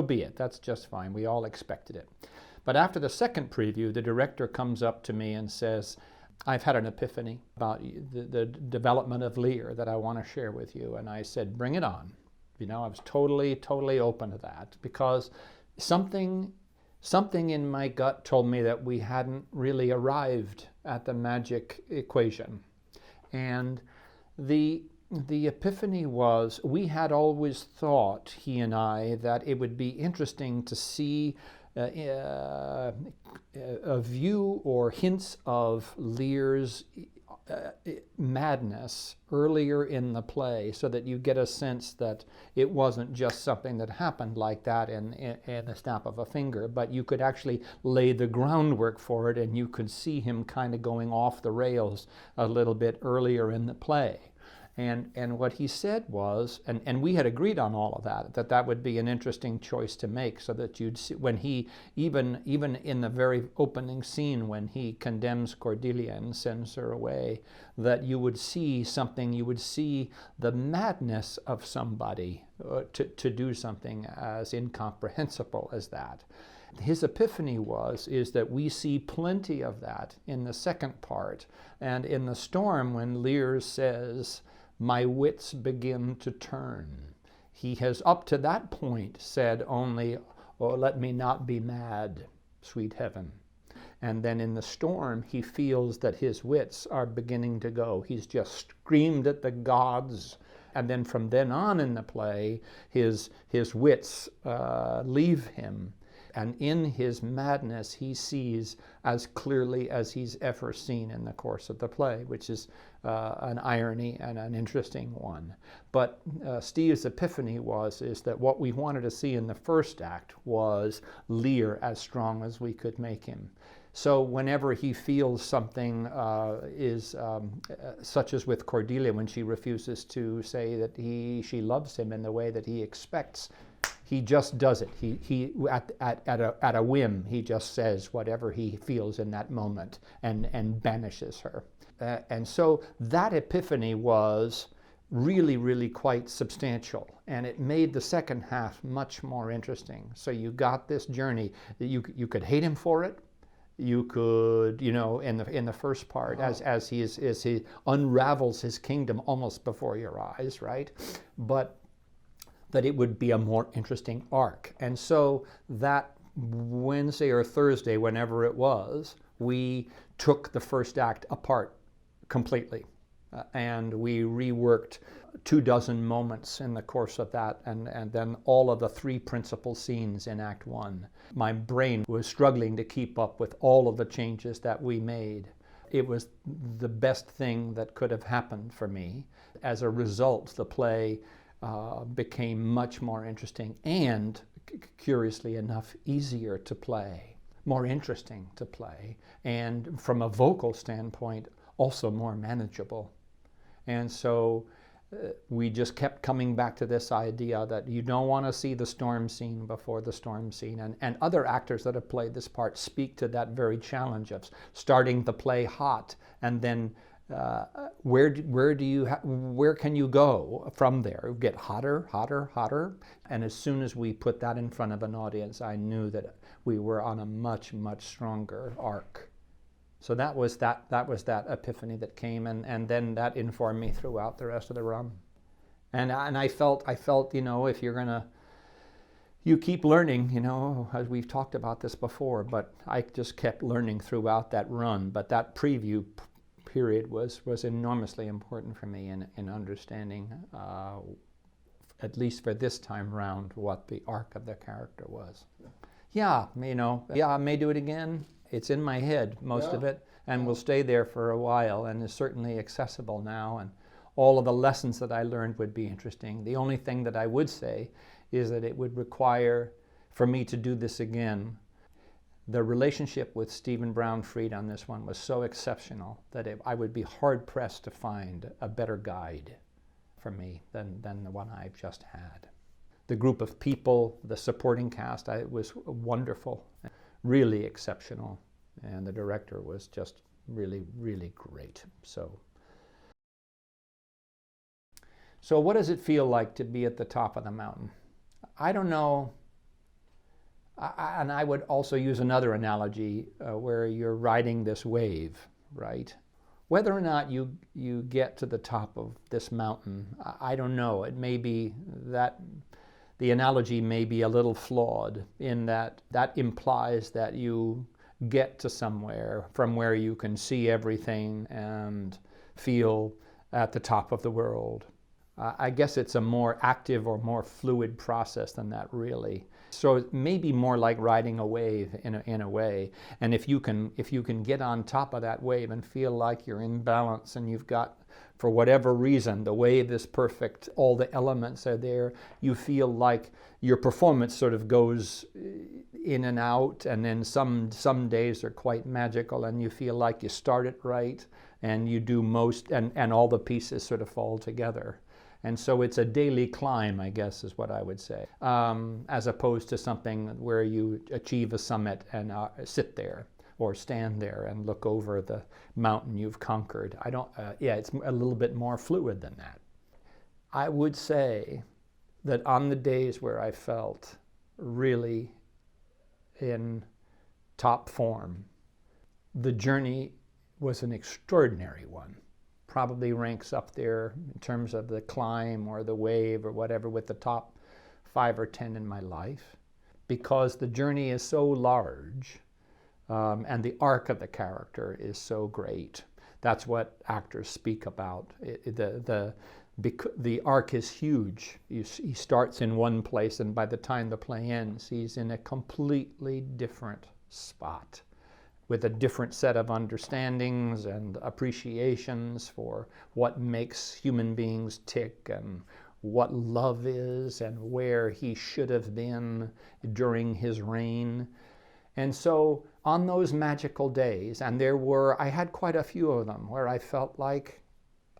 be it. That's just fine. We all expected it. But after the second preview, the director comes up to me and says, "I've had an epiphany about the development of Lear that I want to share with you." And I said, "Bring it on." I was totally open to that, because something in my gut told me that we hadn't really arrived at the magic equation. And the epiphany was, we had always thought, he and I, that it would be interesting to see a view or hints of Lear's madness earlier in the play, so that you get a sense that it wasn't just something that happened like that in the snap of a finger, but you could actually lay the groundwork for it, and you could see him kind of going off the rails a little bit earlier in the play. And what he said was, and we had agreed on all of that would be an interesting choice to make, so that you'd see, when he, even in the very opening scene when he condemns Cordelia and sends her away, that you would see something, you would see the madness of somebody to do something as incomprehensible as that. His epiphany is that we see plenty of that in the second part, and in the storm when Lear says, my wits begin to turn. He has up to that point said only, "Oh, let me not be mad, sweet heaven." And then in the storm, he feels that his wits are beginning to go. He's just screamed at the gods. And then from then on in the play, his wits leave him. And in his madness, he sees as clearly as he's ever seen in the course of the play, which is an irony and an interesting one. But Steve's epiphany is that what we wanted to see in the first act was Lear as strong as we could make him. So whenever he feels something such as with Cordelia, when she refuses to say that she loves him in the way that he expects, he just does it. He at a whim, he just says whatever he feels in that moment and banishes her. And so that epiphany was really, really quite substantial, and it made the second half much more interesting. So you got this journey. You could hate him for it. You could, in the first part, as he unravels his kingdom almost before your eyes, right? But that it would be a more interesting arc. And so that Wednesday or Thursday, whenever it was, we took the first act apart completely. And we reworked 24 moments in the course of that, and then all of the 3 principal scenes in Act 1. My brain was struggling to keep up with all of the changes that we made. It was the best thing that could have happened for me. As a result, the play became much more interesting and, curiously enough, easier to play, more interesting to play, and from a vocal standpoint, also more manageable. And so we just kept coming back to this idea that you don't want to see the storm scene before the storm scene. And other actors that have played this part speak to that very challenge of starting the play hot, and then where can you go from there? Get hotter, hotter, hotter. And as soon as we put that in front of an audience, I knew that we were on a much, much stronger arc. So that was that epiphany that came, and then that informed me throughout the rest of the run. And I felt, if you're gonna, you keep learning, as we've talked about this before, but I just kept learning throughout that run. But that preview period was enormously important for me in understanding, at least for this time round, what the arc of the character was. Yeah, I may do it again. It's in my head, most of it, and will stay there for a while, and is certainly accessible now, and all of the lessons that I learned would be interesting. The only thing that I would say is that it would require, for me to do this again, the relationship with Stephen Brown-Fried on this one was so exceptional that I would be hard-pressed to find a better guide for me than the one I've just had. The group of people, the supporting cast, it was wonderful. Really exceptional, and the director was just really, really great. So what does it feel like to be at the top of the mountain? I don't know, and I would also use another analogy where you're riding this wave, right? Whether or not you get to the top of this mountain, I don't know. It may be that the analogy may be a little flawed in that implies that you get to somewhere from where you can see everything and feel at the top of the world. I guess it's a more active or more fluid process than that, really. So it may be more like riding a wave in a way. And if you can get on top of that wave and feel like you're in balance and you've got, for whatever reason, the wave is perfect, all the elements are there, you feel like your performance sort of goes in and out, and then some days are quite magical and you feel like you start it right and you do most, and all the pieces sort of fall together. And so it's a daily climb, I guess, is what I would say, as opposed to something where you achieve a summit and sit there or stand there and look over the mountain you've conquered. It's a little bit more fluid than that. I would say that on the days where I felt really in top form, the journey was an extraordinary one. probably ranks up there in terms of the climb or the wave or whatever with the top 5 or 10 in my life, because the journey is so large and the arc of the character is so great. That's what actors speak about. The arc is huge. He starts in one place, and by the time the play ends, he's in a completely different spot with a different set of understandings and appreciations for what makes human beings tick and what love is and where he should have been during his reign. And so on those magical days, and I had quite a few of them where I felt like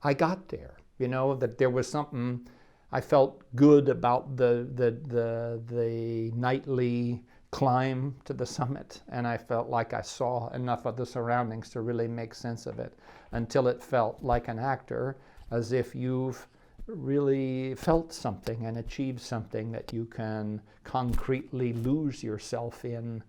I got there. You know, that there was something, I felt good about the nightly climb to the summit, and I felt like I saw enough of the surroundings to really make sense of it, until it felt like an actor, as if you've really felt something and achieved something that you can concretely lose yourself in,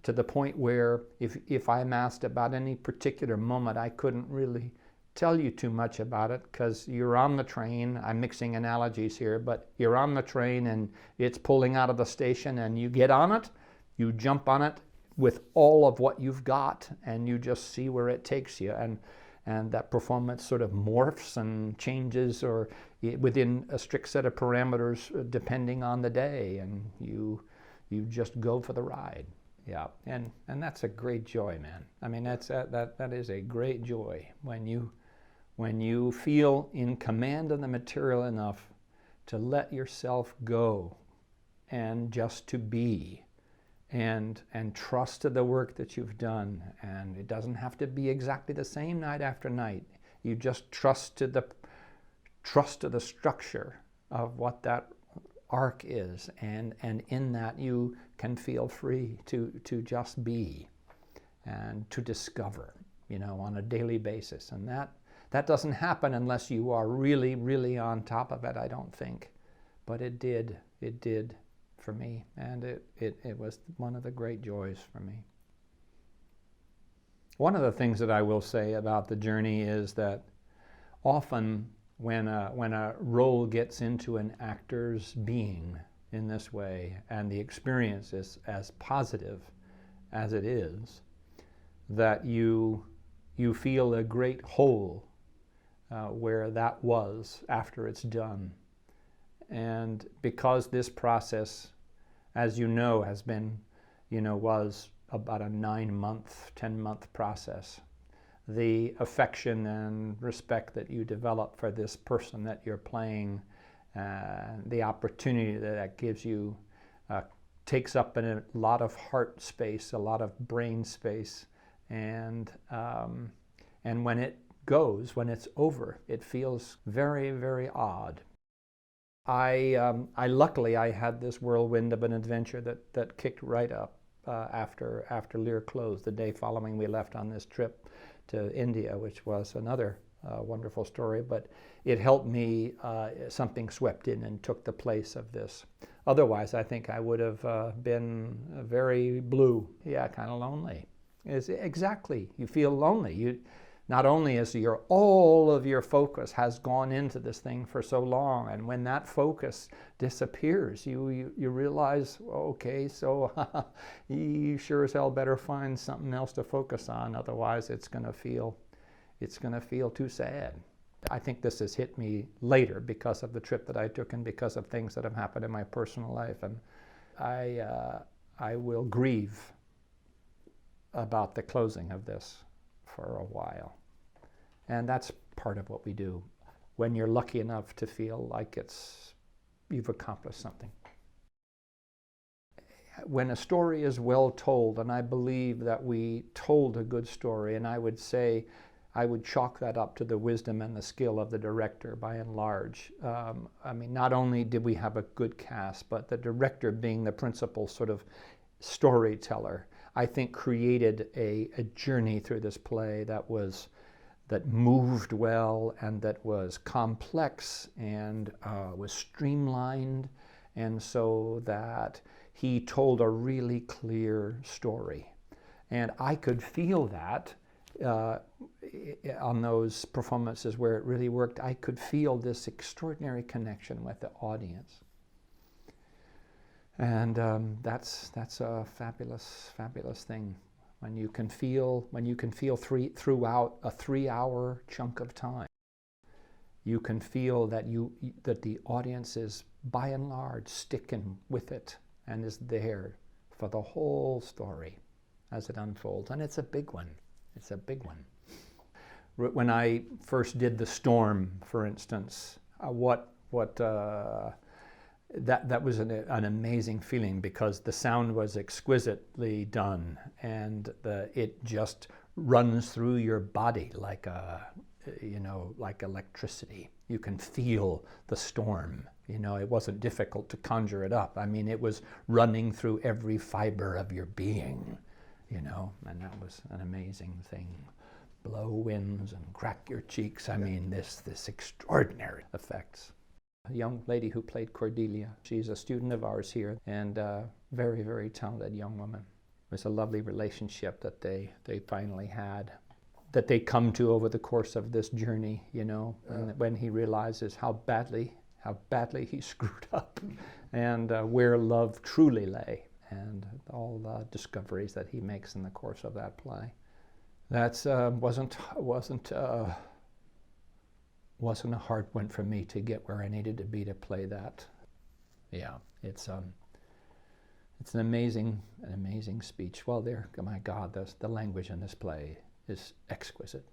to the point where if I'm asked about any particular moment, I couldn't really tell you too much about it, because you're on the train. I'm mixing analogies here, but you're on the train and it's pulling out of the station, and you get on it, you jump on it with all of what you've got, and you just see where it takes you, and that performance sort of morphs and changes, or within a strict set of parameters depending on the day, and you just go for the ride. Yeah, and that's a great joy, man. I mean, that is a great joy when you feel in command of the material enough to let yourself go and just to be, and trust to the work that you've done. And it doesn't have to be exactly the same night after night. You just trust to the structure of what that arc is, and in that you can feel free to just be and to discover, you know, on a daily basis. And that doesn't happen unless you are really, really on top of it, I don't think. But it did for me, and it was one of the great joys for me. One of the things that I will say about the journey is that often when a role gets into an actor's being in this way, and the experience is as positive as it is, that you feel a great hole where that was after it's done. And because this process, as you know, has been, was about a 9-month, 10-month process, the affection and respect that you develop for this person that you're playing, the opportunity that gives you, takes up a lot of heart space, a lot of brain space, and when when it's over, it feels very, very odd. Luckily I had this whirlwind of an adventure that kicked right up after Lear closed, the day following we left on this trip to India, which was another wonderful story, but it helped me, something swept in and took the place of this. Otherwise, I think I would have been very blue, kind of lonely. Exactly, you feel lonely. Not only is all of your focus has gone into this thing for so long, and when that focus disappears, you realize, okay, so you sure as hell better find something else to focus on, otherwise it's going to feel too sad. I think this has hit me later because of the trip that I took and because of things that have happened in my personal life, and I will grieve about the closing of this for a while. And that's part of what we do when you're lucky enough to feel like you've accomplished something. When a story is well told, and I believe that we told a good story, and I would chalk that up to the wisdom and the skill of the director by and large. I mean, not only did we have a good cast, but the director, being the principal sort of storyteller, I think created a journey through this play that moved well, and that was complex, and was streamlined, and so that he told a really clear story. And I could feel that on those performances where it really worked, I could feel this extraordinary connection with the audience. And that's a fabulous, fabulous thing. When you can feel throughout a 3-hour chunk of time, you can feel that that the audience is by and large sticking with it and is there for the whole story as it unfolds. And it's a big one. It's a big one. When I first did The Storm, for instance, that was an amazing feeling, because the sound was exquisitely done, and it just runs through your body like like electricity. You can feel the storm. It wasn't difficult to conjure it up. I mean, it was running through every fiber of your being, and that was an amazing thing. Blow winds and crack your cheeks. I mean, this extraordinary effects. A young lady who played Cordelia. She's a student of ours here, and a very, very talented young woman. It was a lovely relationship that they finally had, that they come to over the course of this journey, and when he realizes how badly he screwed up, and where love truly lay, and all the discoveries that he makes in the course of that play. That wasn't a hard one for me to get where I needed to be to play that. Yeah, it's an amazing speech. Well, my God, the language in this play is exquisite.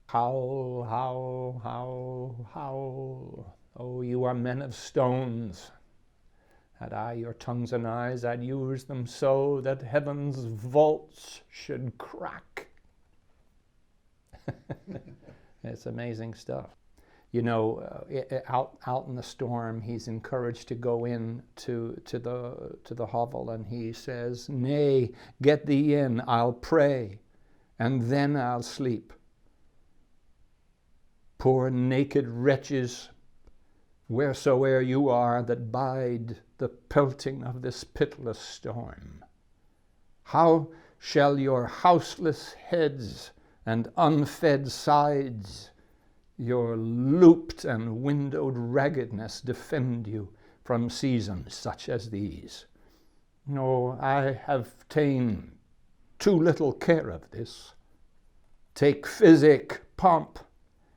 Howl, howl, howl, howl. Oh, you are men of stones. Had I your tongues and eyes, I'd use them so that heaven's vaults should crack. It's amazing stuff. Out in the storm, he's encouraged to go in to the hovel, and he says, "Nay, get thee in, I'll pray, and then I'll sleep. Poor naked wretches, wheresoe'er you are, that bide the pelting of this pitiless storm, how shall your houseless heads and unfed sides, your looped and windowed raggedness defend you from seasons such as these? No, I have ta'en too little care of this. Take physic, pomp,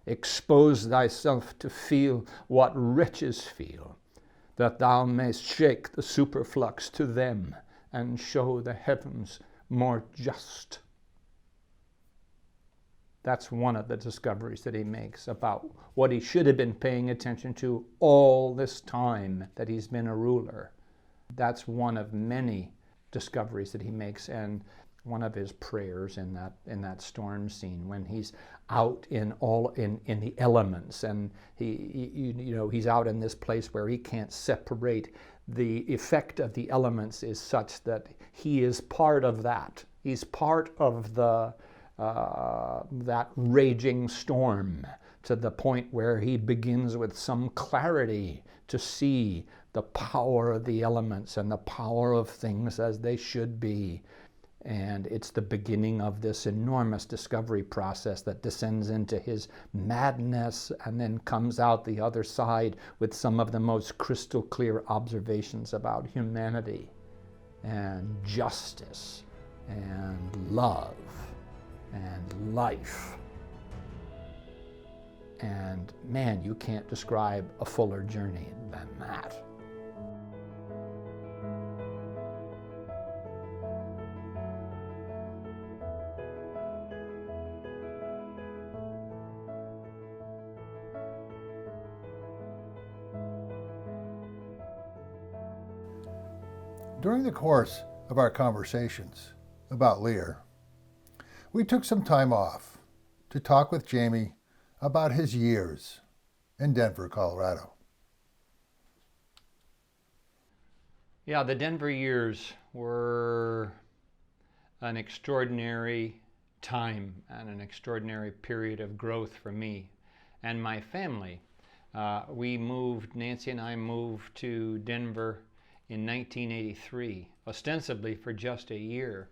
expose thyself to feel what wretches feel, that thou mayst shake the superflux to them and show the heavens more just." That's one of the discoveries that he makes about what he should have been paying attention to all this time that he's been a ruler. That's one of many discoveries that he makes, and one of his prayers in that storm scene, when he's out in the elements, and he's out in this place where he can't separate. The effect of the elements is such that he is part of that. He's part of that raging storm, to the point where he begins with some clarity to see the power of the elements and the power of things as they should be. And it's the beginning of this enormous discovery process that descends into his madness and then comes out the other side with some of the most crystal clear observations about humanity and justice and love and life. And man, you can't describe a fuller journey than that. During the course of our conversations about Lear, we took some time off to talk with Jamie about his years in Denver, Colorado. Yeah, the Denver years were an extraordinary time and an extraordinary period of growth for me and my family. Nancy and I moved to Denver in 1983, ostensibly for just a year.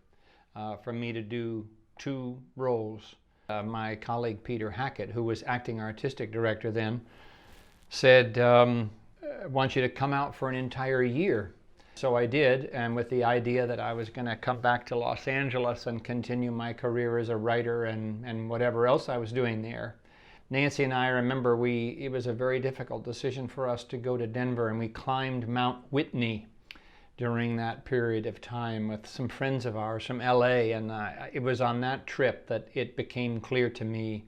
for me to do 2 roles. My colleague Peter Hackett, who was acting artistic director then, said, I want you to come out for an entire year. So I did, and with the idea that I was going to come back to Los Angeles and continue my career as a writer and whatever else I was doing there. Nancy and I remember it was a very difficult decision for us to go to Denver, and we climbed Mount Whitney during that period of time with some friends of ours from LA, and it was on that trip that it became clear to me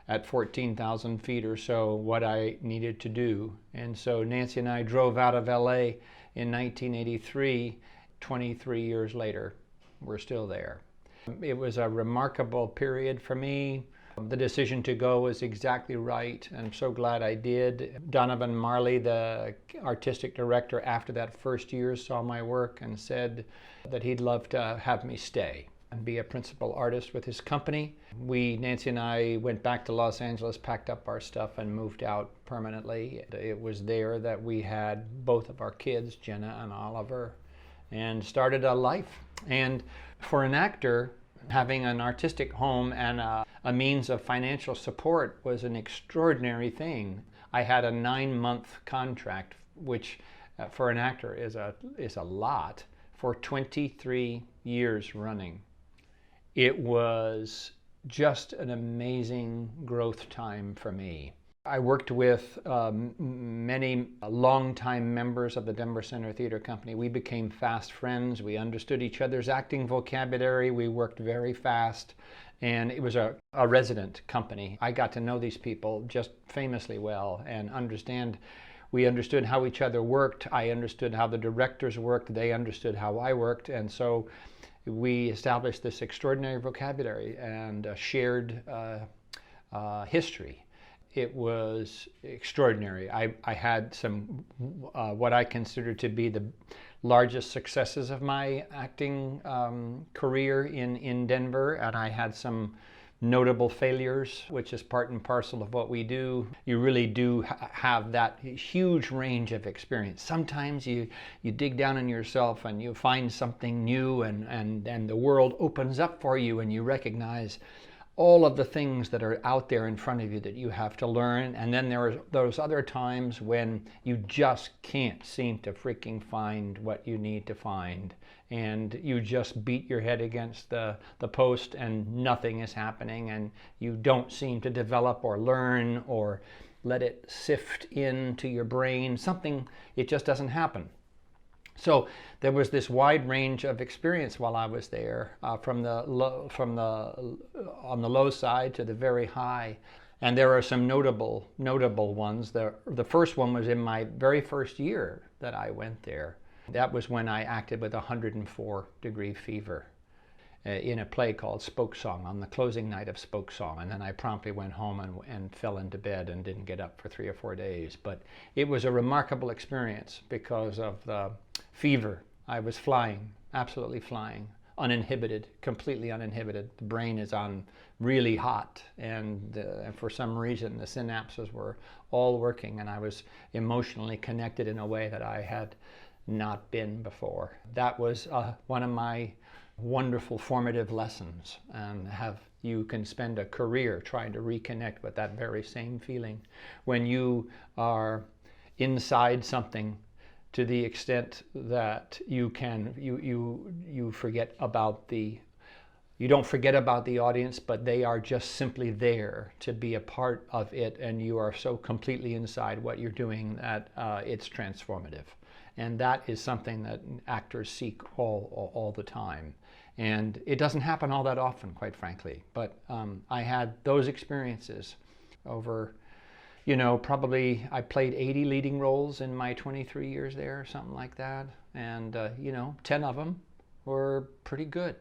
at 14,000 feet or so what I needed to do. And so Nancy and I drove out of LA in 1983. 23 years later, we're still there. It was a remarkable period for me. The decision to go was exactly right. I'm so glad I did. Donovan Marley, the artistic director, after that first year saw my work and said that he'd love to have me stay and be a principal artist with his company. Nancy and I went back to Los Angeles, packed up our stuff, and moved out permanently. It was there that we had both of our kids, Jenna and Oliver, and started a life. And for an actor, having an artistic home and a means of financial support was an extraordinary thing. I had a 9-month contract, which for an actor is a lot, for 23 years running. It was just an amazing growth time for me. I worked with many longtime members of the Denver Center Theater Company. We became fast friends. We understood each other's acting vocabulary. We worked very fast. And it was a resident company. I got to know these people just famously well and we understood how each other worked. I understood how the directors worked. They understood how I worked. And so we established this extraordinary vocabulary and shared history. It was extraordinary. I had some what I consider to be the largest successes of my acting career in Denver, and I had some notable failures, which is part and parcel of what we do. You really do have that huge range of experience. Sometimes you dig down in yourself and you find something new, and the world opens up for you, and you recognize all of the things that are out there in front of you that you have to learn. And then there are those other times when you just can't seem to freaking find what you need to find. And you just beat your head against the post and nothing is happening, and you don't seem to develop or learn or let it sift into your brain. It just doesn't happen. So there was this wide range of experience while I was there, on the low side to the very high. And there are some notable ones. The first one was in my very first year that I went there. That was when I acted with 104-degree fever in a play called Spoke Song, on the closing night of Spoke Song. And then I promptly went home and fell into bed and didn't get up for 3 or 4 days. But it was a remarkable experience because of the fever. I was flying, absolutely flying, uninhibited, completely uninhibited. The brain is on really hot, and for some reason the synapses were all working, and I was emotionally connected in a way that I had not been before. That was one of my wonderful formative lessons, and you can spend a career trying to reconnect with that very same feeling when you are inside something to the extent that you forget about you don't forget about the audience, but they are just simply there to be a part of it, and you are so completely inside what you're doing that it's transformative. And that is something that actors seek all the time. And it doesn't happen all that often, quite frankly. But I had those experiences over, probably I played 80 leading roles in my 23 years there, something like that. And, 10 of them were pretty good.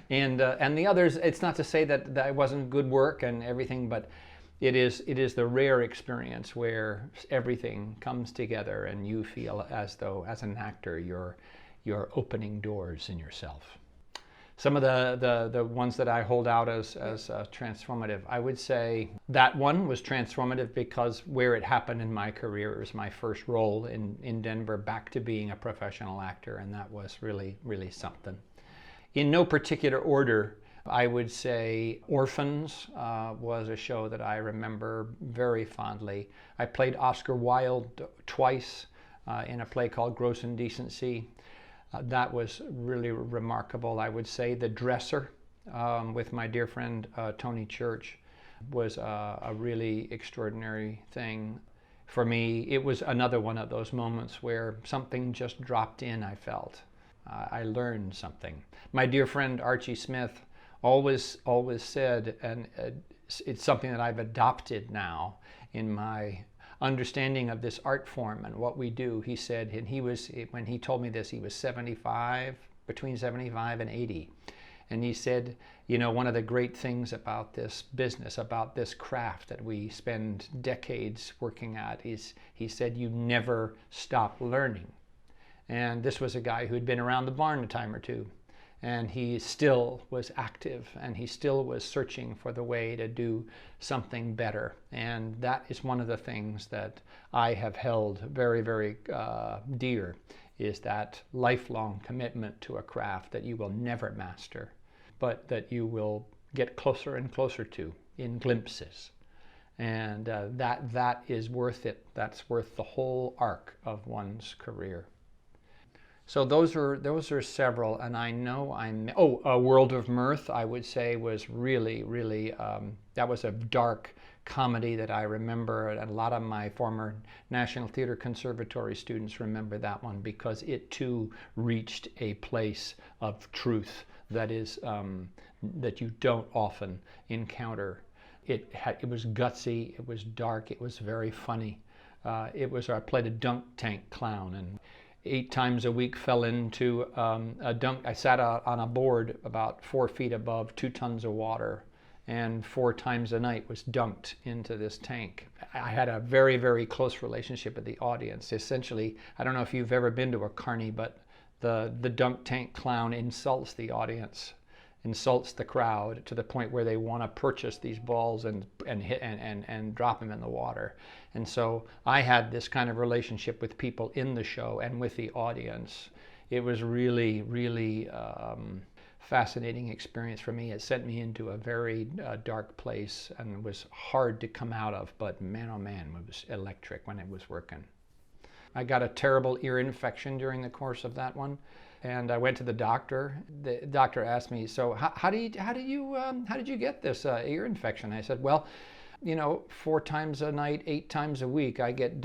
And the others, it's not to say that it wasn't good work and everything, but it is the rare experience where everything comes together and you feel as though, as an actor, you're opening doors in yourself. Some of the ones that I hold out as transformative, I would say that one was transformative because where it happened in my career, it was my first role in Denver back to being a professional actor, and that was really, really something. In no particular order, I would say Orphans was a show that I remember very fondly. I played Oscar Wilde twice in a play called Gross Indecency. That was really remarkable. I would say The Dresser with my dear friend Tony Church was a really extraordinary thing. For me, it was another one of those moments where something just dropped in, I felt. I learned something. My dear friend Archie Smith always said, and it's something that I've adopted now in my understanding of this art form and what we do. He said, and when he told me this, he was 75, between 75 and 80. And he said, you know, one of the great things about this business, about this craft that we spend decades working at is, he said, you never stop learning. And this was a guy who had been around the barn a time or two. And he still was active, and he still was searching for the way to do something better. And that is one of the things that I have held very, very dear, is that lifelong commitment to a craft that you will never master, but that you will get closer and closer to in glimpses. And that is worth it. That's worth the whole arc of one's career. So those are several, and I know A World of Mirth, I would say, was really, really, that was a dark comedy that I remember, and a lot of my former National Theatre Conservatory students remember that one because it too reached a place of truth that is, that you don't often encounter. It was gutsy, it was dark, it was very funny. I played a dunk tank clown, and 8 times a week fell into a dunk. I sat on a board about 4 feet above 2 tons of water, and 4 times a night was dunked into this tank. I had a very, very close relationship with the audience. Essentially, I don't know if you've ever been to a carny, but the dunk tank clown insults the audience, insults the crowd to the point where they want to purchase these balls and hit and drop them in the water. And so I had this kind of relationship with people in the show and with the audience. It was really, really fascinating experience for me. It sent me into a very dark place and was hard to come out of, but man, oh man, it was electric when it was working. I got a terrible ear infection during the course of that one. And I went to the doctor. The doctor asked me, "So how did you get this ear infection?" I said, "Well, you know, 4 times a night, 8 times a week, I get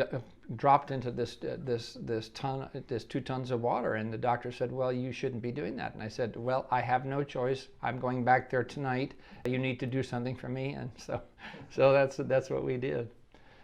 dropped into this 2 tons of water." And the doctor said, "Well, you shouldn't be doing that." And I said, "Well, I have no choice. I'm going back there tonight. You need to do something for me." And so that's what we did.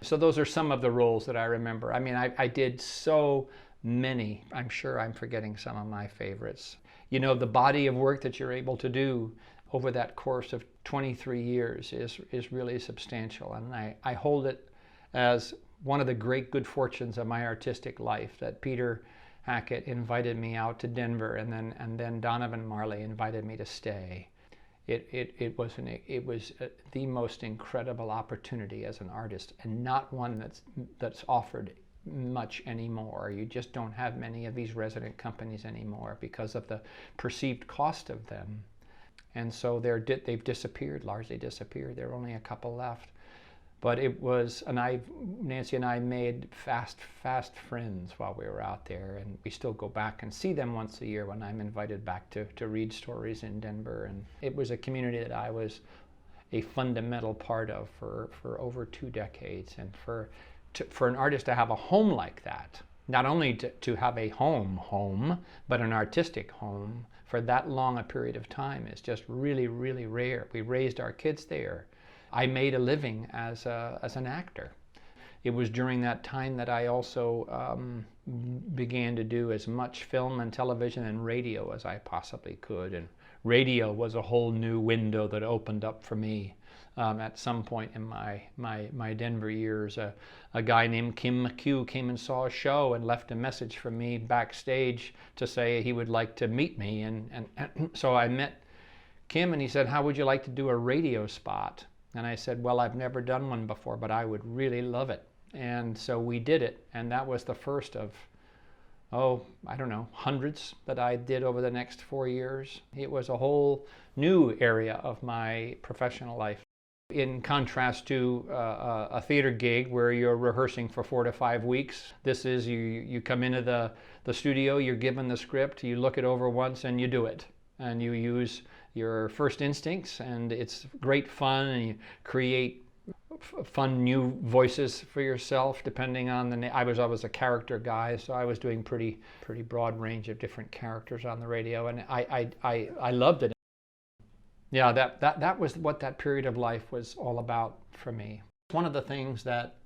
So those are some of the roles that I remember. I mean, I did so many. I'm sure I'm forgetting some of my favorites. You know, the body of work that you're able to do over that course of 23 years is really substantial. And I hold it as one of the great good fortunes of my artistic life that Peter Hackett invited me out to Denver, and then Donovan Marley invited me to stay. It was the most incredible opportunity as an artist, and not one that's offered much anymore. You just don't have many of these resident companies anymore because of the perceived cost of them. And so they've disappeared, largely disappeared. There are only a couple left. But it was, and Nancy and I made fast friends while we were out there, and we still go back and see them once a year when I'm invited back to read stories in Denver. And it was a community that I was a fundamental part of for over 2 decades. And for an artist to have a home like that, not only to have a home, but an artistic home for that long a period of time is just really, really rare. We raised our kids there. I made a living as an actor. It was during that time that I also began to do as much film and television and radio as I possibly could. And radio was a whole new window that opened up for me. At some point in my Denver years, a guy named Kim McHugh came and saw a show and left a message for me backstage to say he would like to meet me. And so I met Kim, and he said, "How would you like to do a radio spot?" And I said, "Well, I've never done one before, but I would really love it." And so we did it, and that was the first of I don't know, hundreds that I did over the next 4 years. It was a whole new area of my professional life. In contrast to a theater gig where you're rehearsing for 4 to 5 weeks, this is you come into the studio, you're given the script, you look it over once and you do it. And you use your first instincts, and it's great fun, and you create fun new voices for yourself depending on the I was always a character guy, so I was doing pretty broad range of different characters on the radio, and I loved it. Yeah, that was what that period of life was all about for me. One of the things that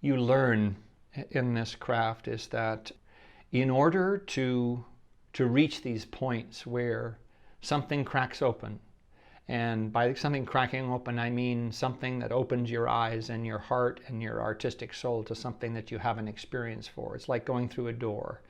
you learn in this craft is that in order to reach these points where something cracks open, and by something cracking open, I mean something that opens your eyes and your heart and your artistic soul to something that you haven't experienced for. It's like going through a door.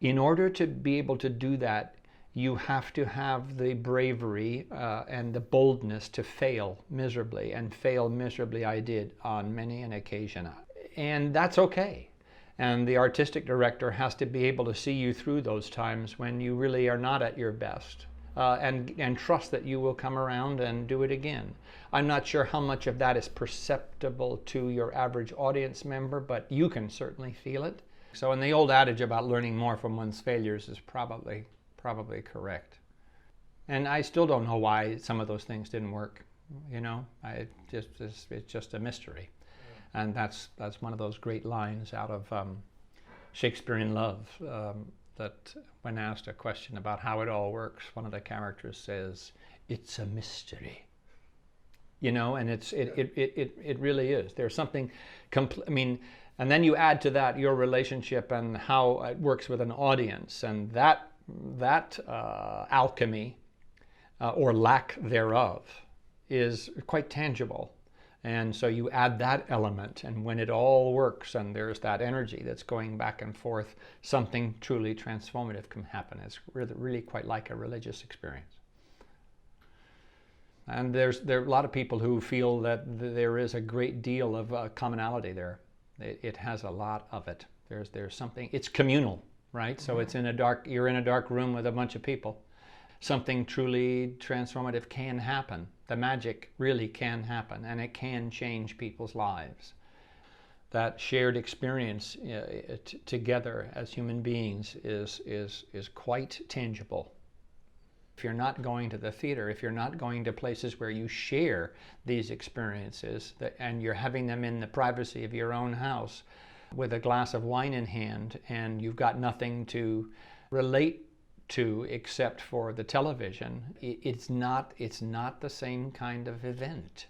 In order to be able to do that, you have to have the bravery and the boldness to fail miserably, and fail miserably I did on many an occasion. And that's okay. And the artistic director has to be able to see you through those times when you really are not at your best. And trust that you will come around and do it again. I'm not sure how much of that is perceptible to your average audience member, but you can certainly feel it. So, and the old adage about learning more from one's failures is probably correct. And I still don't know why some of those things didn't work. You know, it's just a mystery. And that's one of those great lines out of Shakespeare in Love. That when asked a question about how it all works, one of the characters says, "It's a mystery." You know, and it really is. There's something, and then you add to that your relationship and how it works with an audience, and that alchemy or lack thereof is quite tangible. And so you add that element, and when it all works and there's that energy that's going back and forth, something truly transformative can happen. It's really quite like a religious experience. And there are a lot of people who feel that there is a great deal of commonality there. It has a lot of it. There's something, it's communal, right? So it's you're in a dark room with a bunch of people. Something truly transformative can happen. The magic really can happen, and it can change people's lives. That shared experience together as human beings is quite tangible. If you're not going to the theater, if you're not going to places where you share these experiences, and you're having them in the privacy of your own house with a glass of wine in hand, and you've got nothing to relate to except for the television, it's not the same kind of event.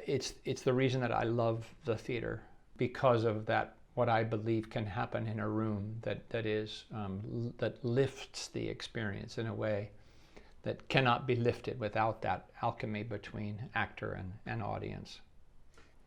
It's the reason that I love the theater, because of that, what I believe can happen in a room that lifts the experience in a way that cannot be lifted without that alchemy between actor and audience.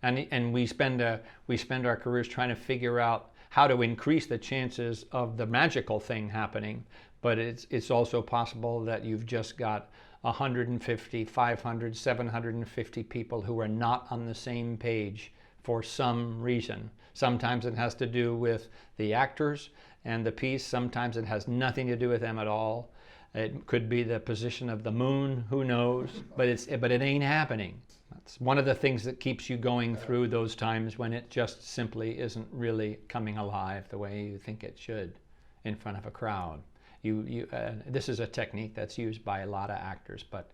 And we spend our careers trying to figure out how to increase the chances of the magical thing happening. But it's also possible that you've just got 150, 500, 750 people who are not on the same page for some reason. Sometimes it has to do with the actors and the piece. Sometimes it has nothing to do with them at all. It could be the position of the moon, who knows? But it ain't happening. That's one of the things that keeps you going through those times when it just simply isn't really coming alive the way you think it should in front of a crowd. This is a technique that's used by a lot of actors, but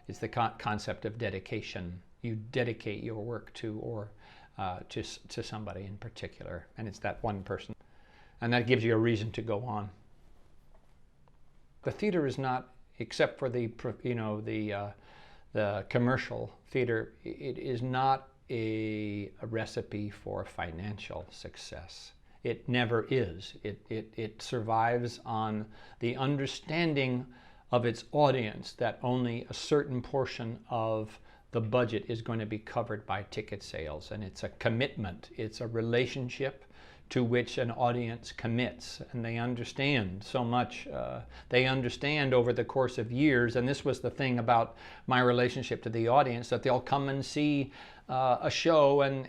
it's the concept of dedication. You dedicate your work to somebody in particular, and it's that one person, and that gives you a reason to go on. The theater is not, except for the commercial theater, it is not a recipe for financial success. It never is. It survives on the understanding of its audience that only a certain portion of the budget is going to be covered by ticket sales. And it's a commitment. It's a relationship to which an audience commits. And they understand so much. They understand over the course of years, and this was the thing about my relationship to the audience, that they'll come and see a show and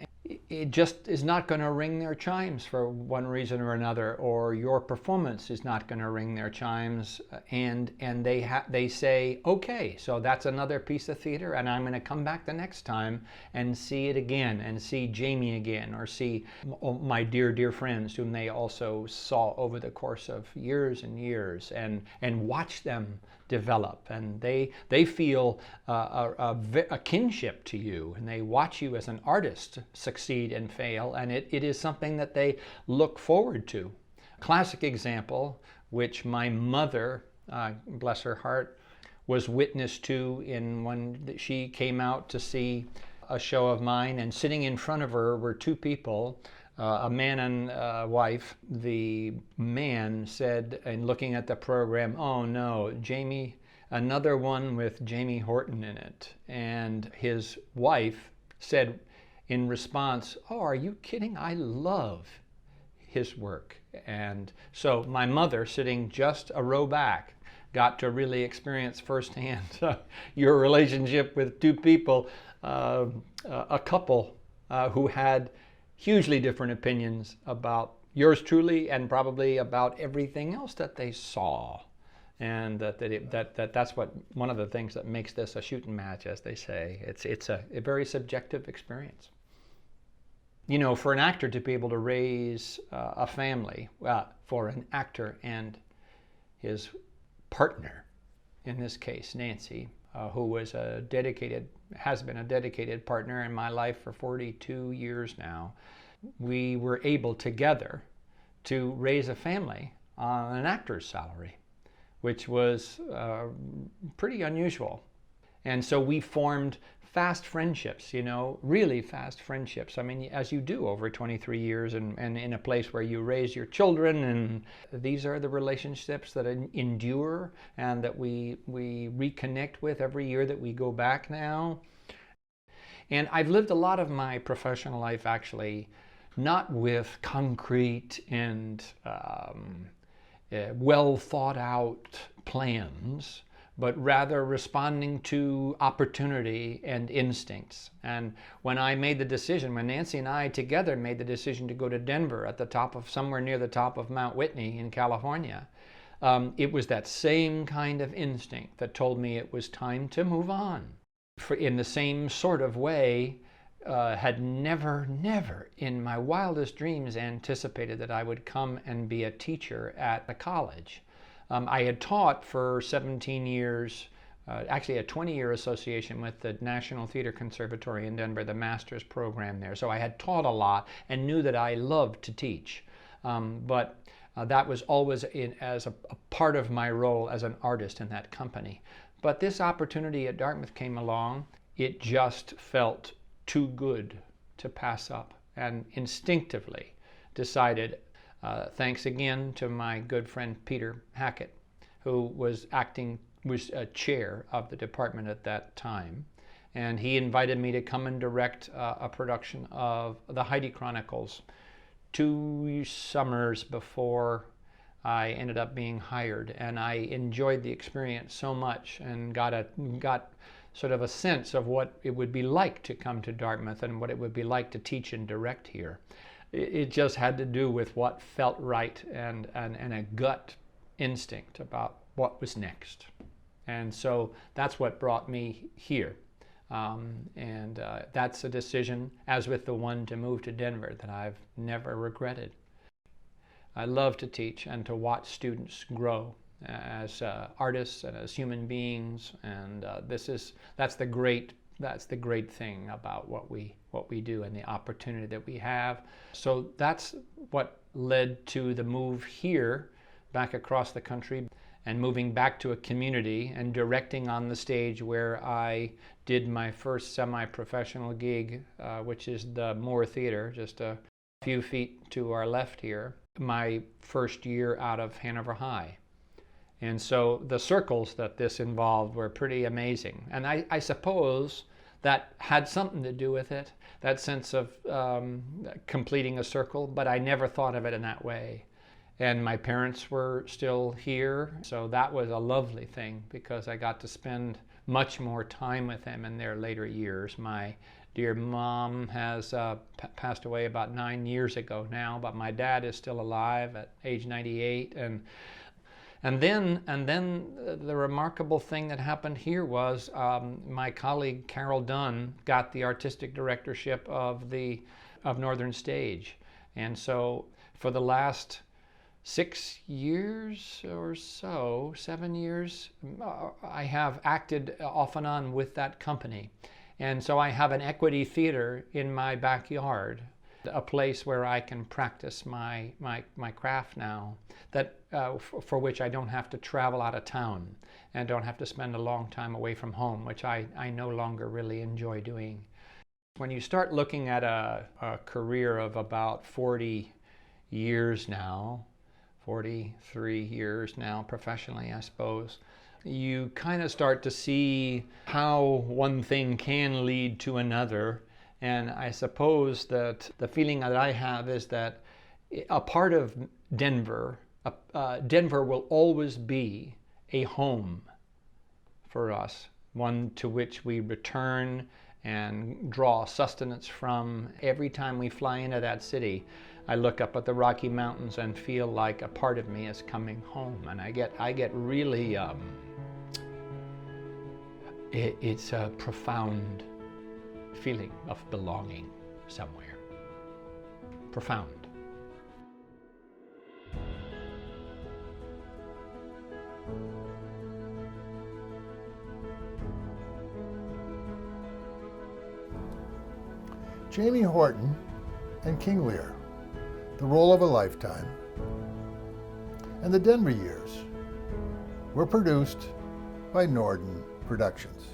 it just is not going to ring their chimes for one reason or another, or your performance is not going to ring their chimes, and they say, okay, so that's another piece of theater, and I'm going to come back the next time and see it again, and see Jamie again, or see my dear friends whom they also saw over the course of years and years, and watch them develop, and they feel a kinship to you, and they watch you as an artist succeed and fail, and it is something that they look forward to. Classic example, which my mother, bless her heart, was witness to in when she came out to see a show of mine, and sitting in front of her were two people, a man and a wife. The man said, and looking at the program, "Oh no, Jamie, another one with Jamie Horton in it." And his wife said in response, "Oh, are you kidding? I love his work." And so my mother, sitting just a row back, got to really experience firsthand your relationship with two people, a couple who had hugely different opinions about yours truly, and probably about everything else that they saw. And that's what one of the things that makes this a shooting match, as they say. It's a very subjective experience. You know, for an actor to be able to raise a family, for an actor and his partner, in this case Nancy, who was has been a dedicated partner in my life for 42 years now, we were able together to raise a family on an actor's salary, which was pretty unusual. And so we formed fast friendships, you know, really fast friendships. I mean, as you do over 23 years and in a place where you raise your children, and these are the relationships that endure and that we reconnect with every year that we go back now. And I've lived a lot of my professional life actually not with concrete and well thought out plans, but rather responding to opportunity and instincts. And when I made the decision, when Nancy and I together made the decision to go to Denver, at the top of, somewhere near the top of Mount Whitney in California, it was that same kind of instinct that told me it was time to move on. In the same sort of way, had never in my wildest dreams anticipated that I would come and be a teacher at a college. I had taught for 17 years, actually a 20-year association with the National Theater Conservatory in Denver, the master's program there. So I had taught a lot and knew that I loved to teach. But that was always as a part of my role as an artist in that company. But this opportunity at Dartmouth came along. It just felt too good to pass up, and instinctively decided, thanks again to my good friend Peter Hackett, who was a chair of the department at that time, and he invited me to come and direct a production of the Heidi Chronicles 2 summers before I ended up being hired. And I enjoyed the experience so much, and got sort of a sense of what it would be like to come to Dartmouth and what it would be like to teach and direct here. It just had to do with what felt right and a gut instinct about what was next. And so that's what brought me here. That's a decision, as with the one to move to Denver, that I've never regretted. I love to teach and to watch students grow as artists and as human beings, and that's the great thing about what we do and the opportunity that we have. So that's what led to the move here, back across the country, and moving back to a community and directing on the stage, where I did my first semi-professional gig, which is the Moore Theater, just a few feet to our left here, my first year out of Hanover High. And so the circles that this involved were pretty amazing. And I suppose that had something to do with it, that sense of completing a circle, but I never thought of it in that way. And my parents were still here, so that was a lovely thing, because I got to spend much more time with them in their later years. My dear mom has passed away about 9 years ago now, but my dad is still alive at age 98. And then the remarkable thing that happened here was my colleague Carol Dunn got the artistic directorship of Northern Stage. And so for the last 6 years or so, 7 years, I have acted off and on with that company. And so I have an equity theater in my backyard, a place where I can practice my craft now, that for which I don't have to travel out of town and don't have to spend a long time away from home, which I no longer really enjoy doing. When you start looking at a career of about 40 years now, 43 years now professionally, I suppose, you kind of start to see how one thing can lead to another. And I suppose that the feeling that I have is that a part of Denver, Denver will always be a home for us, one to which we return and draw sustenance from. Every time we fly into that city, I look up at the Rocky Mountains and feel like a part of me is coming home. And I get really, it's a profound feeling of belonging somewhere. Profound. Jamie Horton and King Lear, The Role of a Lifetime, and The Denver Years were produced by Norden Productions.